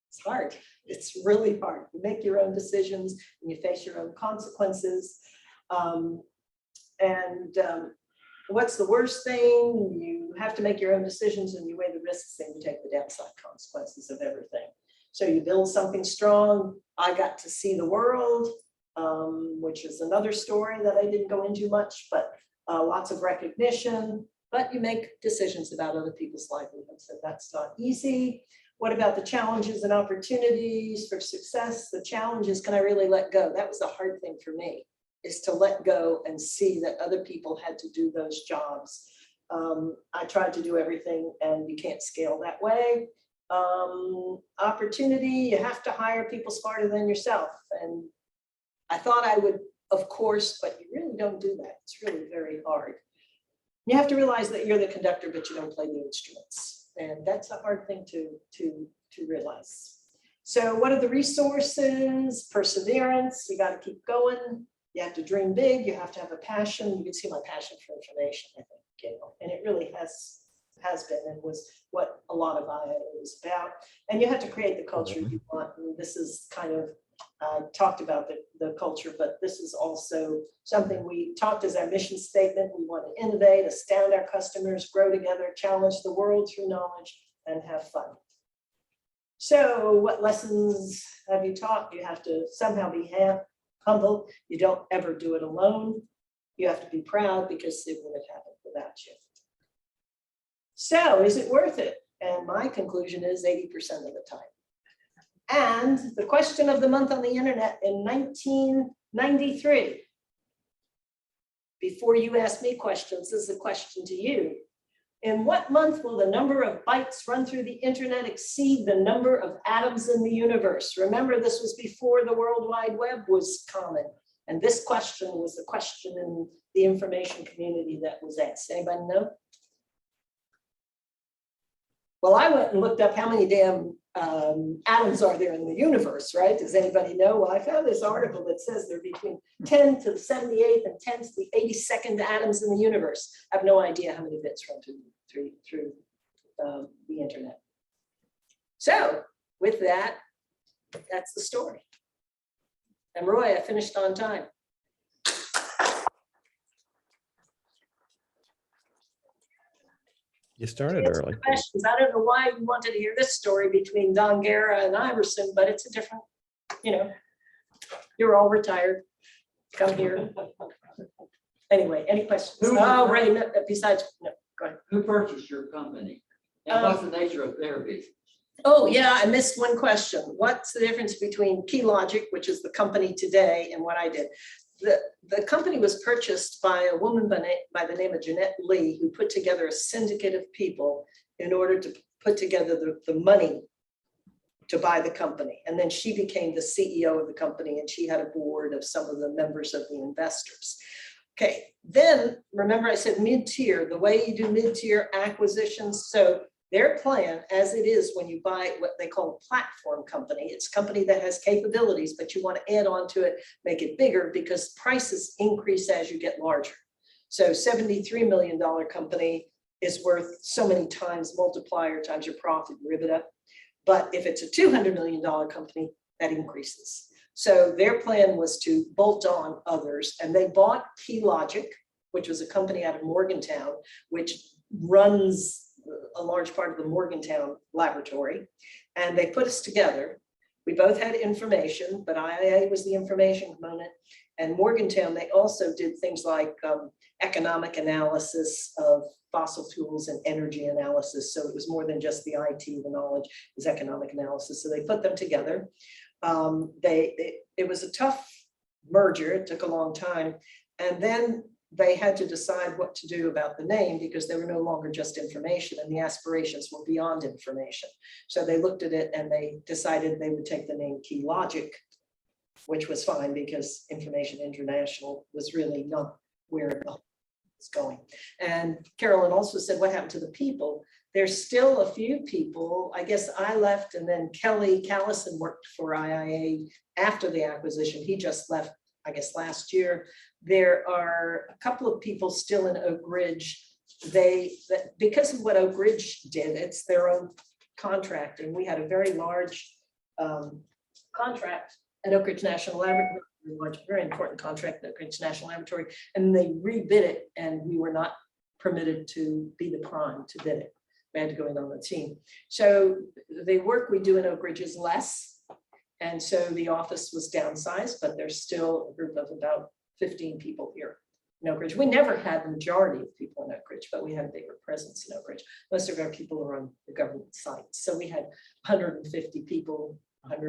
It's hard. It's really hard. You make your own decisions and you face your own consequences. What's the worst thing? You have to make your own decisions and you weigh the risks and you take the downside consequences of everything. So you build something strong. I got to see the world, which is another story that I didn't go into much, but lots of recognition, but you make decisions about other people's livelihoods, and that's not easy. What about the challenges and opportunities for success? The challenges, can I really let go? That was the hard thing for me, is to let go and see that other people had to do those jobs. I tried to do everything and you can't scale that way. Opportunity, you have to hire people smarter than yourself. And I thought I would, of course, but you really don't do that. It's really very hard. You have to realize that you're the conductor, but you don't play the instruments. And that's a hard thing to realize. So what are the resources? Perseverance, you got to keep going. You have to dream big. You have to have a passion. You can see my passion for information, I think, and it really has been and was what a lot of IA was about. And you have to create the culture you want. And this is kind of talked about the culture, but this is also something we talked as our mission statement. We want to innovate, astound our customers, grow together, challenge the world through knowledge, and have fun. So what lessons have you taught? You have to somehow be humble. You don't ever do it alone. You have to be proud because it wouldn't have happened without you. So is it worth it? And my conclusion is 80% of the time. And the question of the month on the internet in 1993, before you ask me questions, this is a question to you. In what month will the number of bytes run through the internet exceed the number of atoms in the universe? Remember, this was before the World Wide Web was common. And this question was the question in the information community that was asked. Anybody know? Well, I went and looked up how many damn atoms are there in the universe, right? Does anybody know? Well, I found this article that says they're between 10 to the 78th and 10 to the 82nd atoms in the universe. I have no idea how many bits run through the internet. So with that, that's the story. And Roy, I finished on time. You started early. Questions. I don't know why you wanted to hear this story between Don Guerra and Iverson, but it's a different, you're all retired. Come here. Anyway, any questions? Oh, Ray, no, besides, no, go ahead. Who purchased your company? And what's the nature of their business? Oh, yeah, I missed one question. What's the difference between KeyLogic, which is the company today, and what I did? The company was purchased by a woman by the name of Jeanette Lee, who put together a syndicate of people in order to put together the money to buy the company. And then she became the CEO of the company, and she had a board of some of the members of the investors. Okay, then remember I said mid-tier, the way you do mid-tier acquisitions. So their plan, as it is when you buy what they call a platform company, it's a company that has capabilities, but you want to add on to it, make it bigger because prices increase as you get larger. So $73 million company is worth so many times multiplier times your profit, riv it up. But if it's a $200 million company, that increases. So their plan was to bolt on others, and they bought KeyLogic, which was a company out of Morgantown, which runs a large part of the Morgantown laboratory, and they put us together. We both had information, but IA was the information component, and Morgantown, they also did things like economic analysis of fossil fuels and energy analysis. So it was more than just the IT, the knowledge, it was economic analysis. So they put them together. It was a tough merger. It took a long time. And then they had to decide what to do about the name because they were no longer just information and the aspirations were beyond information. So they looked at it and they decided they would take the name Key Logic, which was fine because Information International was really not where it's going. And Carolyn also said, what happened to the people? There's still a few people. I guess I left and then Kelly Callison worked for IIA after the acquisition. He just left, I guess, last year. There are a couple of people still in Oak Ridge. Because of what Oak Ridge did, it's their own contract. And we had a very large contract at Oak Ridge National Laboratory, very important contract at Oak Ridge National Laboratory. And they rebid it and we were not permitted to be the prime to bid it. We had to go in on the team. So the work we do in Oak Ridge is less. And so the office was downsized, but there's still a group of about 15 people here in Oak Ridge. We never had the majority of people in Oak Ridge, but we had a bigger presence in Oak Ridge. Most of our people are on the government sites. So we had 150 people, a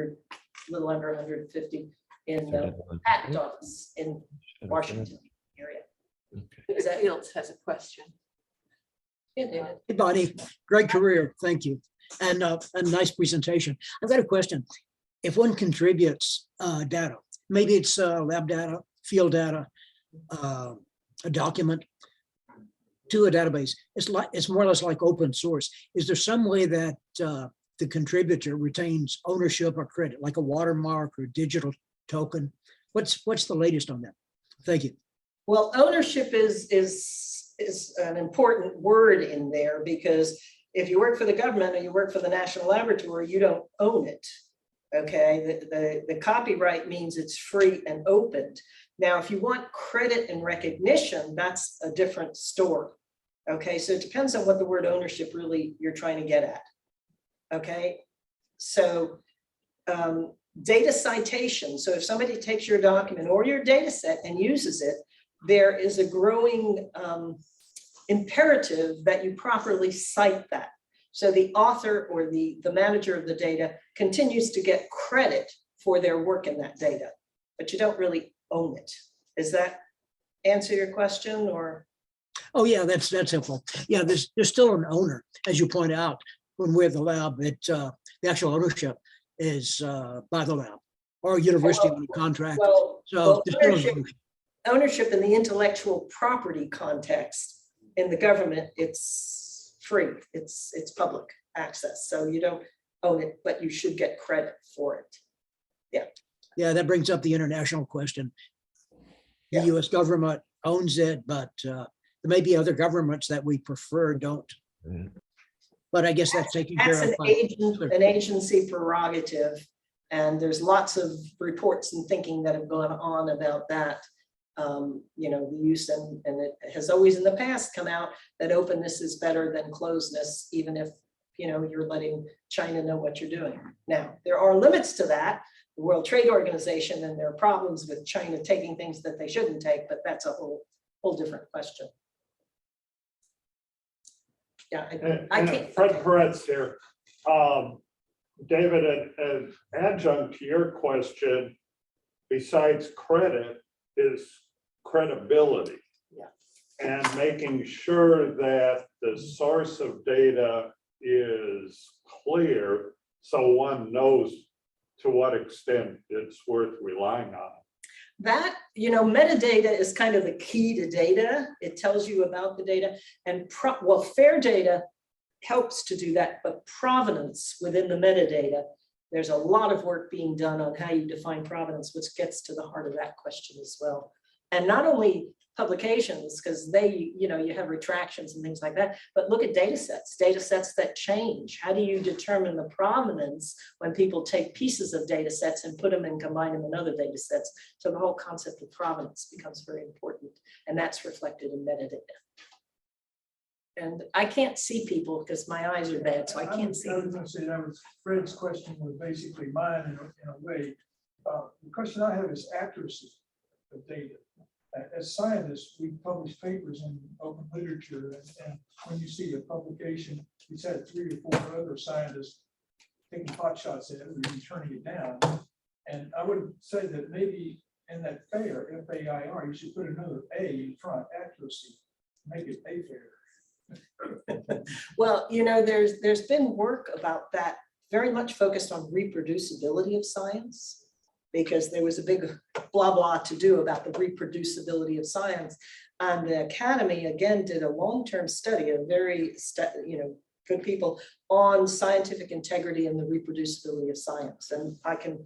little under 150 in the patent office in Washington area. Ms. Fields has a question. Yeah, David. Hey, Bonnie, great career. Thank you. And a nice presentation. I've got a question. If one contributes data, maybe it's lab data, field data, a document to a database, it's more or less like open source. Is there some way that the contributor retains ownership or credit, like a watermark or digital token? What's the latest on that? Thank you. Well, ownership is an important word in there because if you work for the government or you work for the national laboratory, you don't own it. Okay, the copyright means it's free and open. Now, if you want credit and recognition, that's a different story. Okay, so it depends on what the word ownership really you're trying to get at. Okay, so data citation. So if somebody takes your document or your data set and uses it, there is a growing imperative that you properly cite that. So the author or the manager of the data continues to get credit for their work in that data, but you don't really own it. Does that answer your question or? Oh yeah, that's helpful. Yeah, there's still an owner, as you point out, when we're at the lab, that the actual ownership is by the lab or university on a contract. So ownership in the intellectual property context in the government, it's free, it's public access. So you don't own it, but you should get credit for it. Yeah. Yeah, that brings up the international question. The Yeah. US government owns it, but there may be other governments that we prefer don't. But I guess that's taken care of. An agency prerogative. And there's lots of reports and thinking that have gone on about that. You know, the use and it has always in the past come out that openness is better than closeness, even if, you know, you're letting China know what you're doing. Now, there are limits to that, the World Trade Organization, and there are problems with China taking things that they shouldn't take, but that's a whole different question. Yeah, I can't. Fred Peretz here. David, an adjunct to your question, besides credit, is credibility. Yeah. And making sure that the source of data is clear so one knows to what extent it's worth relying on. That, you know, metadata is kind of the key to data. It tells you about the data, and well, fair data helps to do that, but provenance within the metadata, there's a lot of work being done on how you define provenance, which gets to the heart of that question as well. And not only publications, because they, you know, you have retractions and things like that, but look at data sets that change. How do you determine the provenance when people take pieces of data sets and put them and combine them in other data sets? So the whole concept of provenance becomes very important, and that's reflected in metadata. And I can't see people because my eyes are bad, so I can't see. I was going to say that was Fred's question was basically mine in a way. The question I have is accuracy of data. as scientists, we publish papers in open literature, and when you see a publication, it's had 3 or 4 other scientists taking pot shots at it, and turning it down. And I would say that maybe in that FAIR, F-A-I-R, you should put another A in front, accuracy, make it A fair. Well, there's been work about that, very much focused on reproducibility of science, because there was a big blah blah to do about the reproducibility of science. And the Academy again did a long-term study, a very good people on scientific integrity and the reproducibility of science. And I can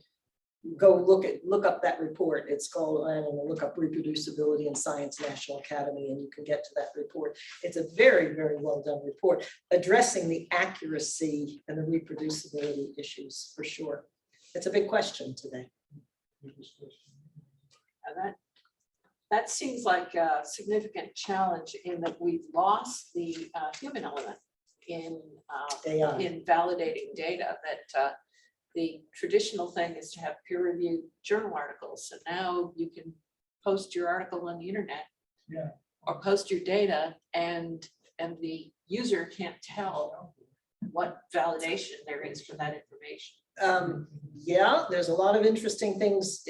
go look up that report. It's called, I don't know, look up reproducibility in science, National Academy, and you can get to that report. It's a very, very well done report addressing the accuracy and the reproducibility issues for sure. It's a big question today. And that seems like a significant challenge in that we've lost the human element in validating data. That the traditional thing is to have peer-reviewed journal articles, and now you can post your article on the internet, or post your data, and the user can't tell what validation there is for that information. Yeah, there's a lot of interesting things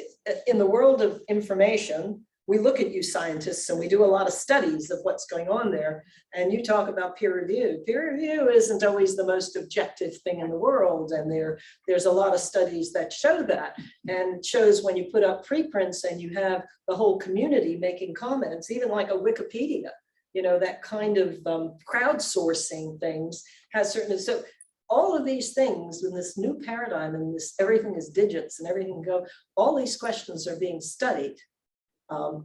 in the world of information. We look at you scientists and we do a lot of studies of what's going on there. And you talk about peer review. Peer review isn't always the most objective thing in the world. And there's a lot of studies that show that, and shows when you put up preprints and you have the whole community making comments, even like a Wikipedia, that kind of crowdsourcing things has certain, so all of these things in this new paradigm, and this everything is digits and everything all these questions are being studied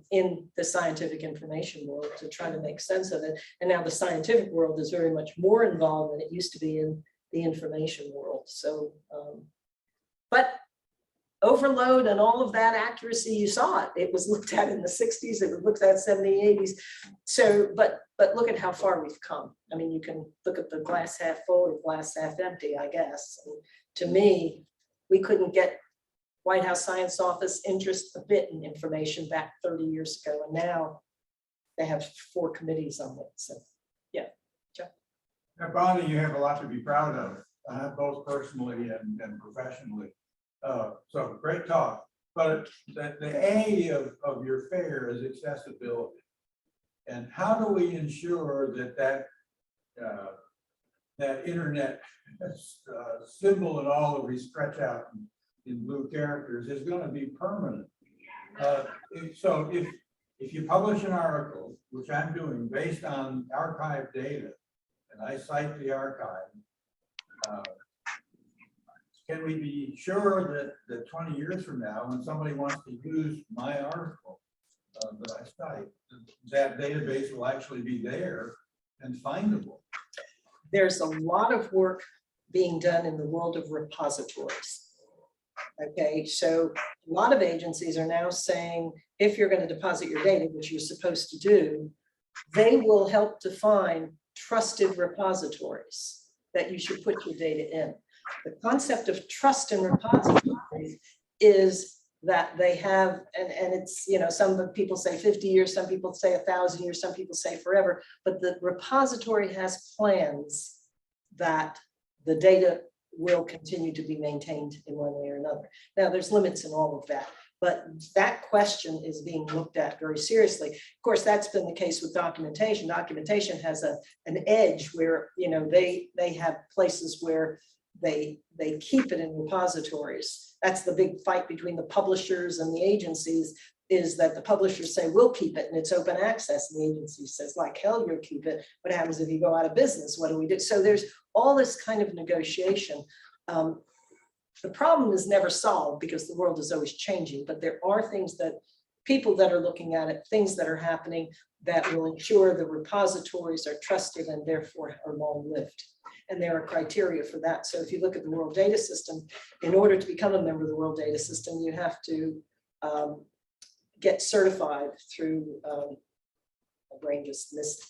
in the scientific information world to try to make sense of it. And now the scientific world is very much more involved than it used to be in the information world. So, but overload and all of that accuracy, you saw it. It was looked at in the 60s, it was looked at 70s, 80s. So, but look at how far we've come. I mean, you can look at the glass half full or glass half empty, I guess. And to me, we couldn't get White House Science Office interest a bit in information back 30 years ago. And now they have 4 committees on it. So yeah. Chuck. Now, Bonnie, you have a lot to be proud of, both personally and professionally. So great talk. But the A of your fair is accessibility. And how do we ensure that internet symbol and all that we stretch out in blue characters is going to be permanent? So if you publish an article, which I'm doing based on archive data, and I cite the archive, can we be sure that 20 years from now, when somebody wants to use my article that I cite, that database will actually be there and findable? There's a lot of work being done in the world of repositories. Okay, so a lot of agencies are now saying, if you're going to deposit your data, which you're supposed to do, they will help define trusted repositories that you should put your data in. The concept of trust in repositories is that they have, and it's, some people say 50 years, some people say 1,000 years, some people say forever, but the repository has plans that the data will continue to be maintained in one way or another. Now, there's limits in all of that, but that question is being looked at very seriously. Of course, that's been the case with documentation. Documentation has an edge where, they have places where they keep it in repositories. That's the big fight between the publishers and the agencies, is that the publishers say, we'll keep it and it's open access. And the agency says, like hell, you'll keep it. What happens if you go out of business? What do we do? So there's all this kind of negotiation. The problem is never solved because the world is always changing, but there are things that people that are looking at it, things that are happening that will ensure the repositories are trusted and therefore are long-lived. And there are criteria for that. So if you look at the World Data System, in order to become a member of the World Data System, you have to get certified through, my brain just missed,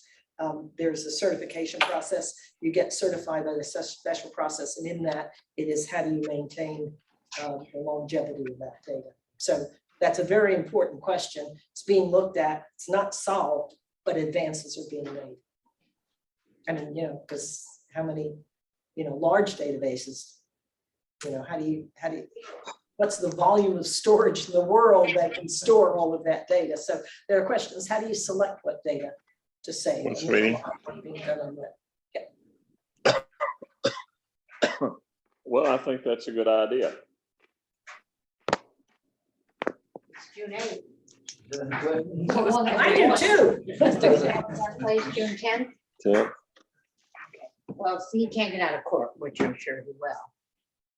there's a certification process. You get certified by a special process, and in that, it is how do you maintain the longevity of that data. So That's a very important question. It's being looked at. It's not solved, but advances are being made. I mean, because how many, large databases, how do you, what's the volume of storage in the world that can store all of that data? So there are questions, how do you select what data to save? What's And there's a meaning? lot being done on that. Well, I think that's a good idea. June 8th. I do too. That place June 10th. Yeah. Well, see, he can't get out of court, which I'm sure he will.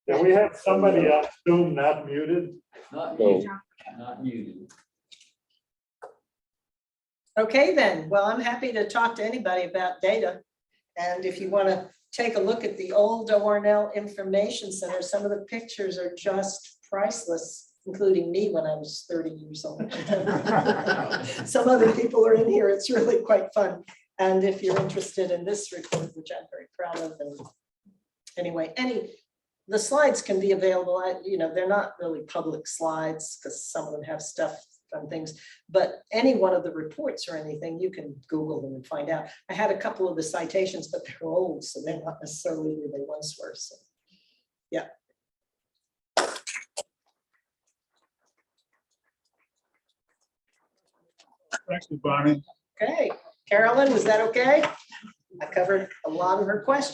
Can we have somebody on Zoom not muted? Not So- muted, not muted. Okay, then. Well, I'm happy to talk to anybody about data. And if you want to take a look at the old ORNL Information Center, some of the pictures are just priceless, including me when I was 30 years old. Some other people are in here. It's really quite fun. And if you're interested in this report, which I'm very proud of, and anyway, the slides can be available. They're not really public slides because some of them have stuff on things, but any one of the reports or anything, you can Google them and find out. I had a couple of the citations, but they're old, so they're not necessarily where they once were. So, yeah. Thank you, Bonnie. Okay, Carolyn, was that okay? I covered a lot of her questions.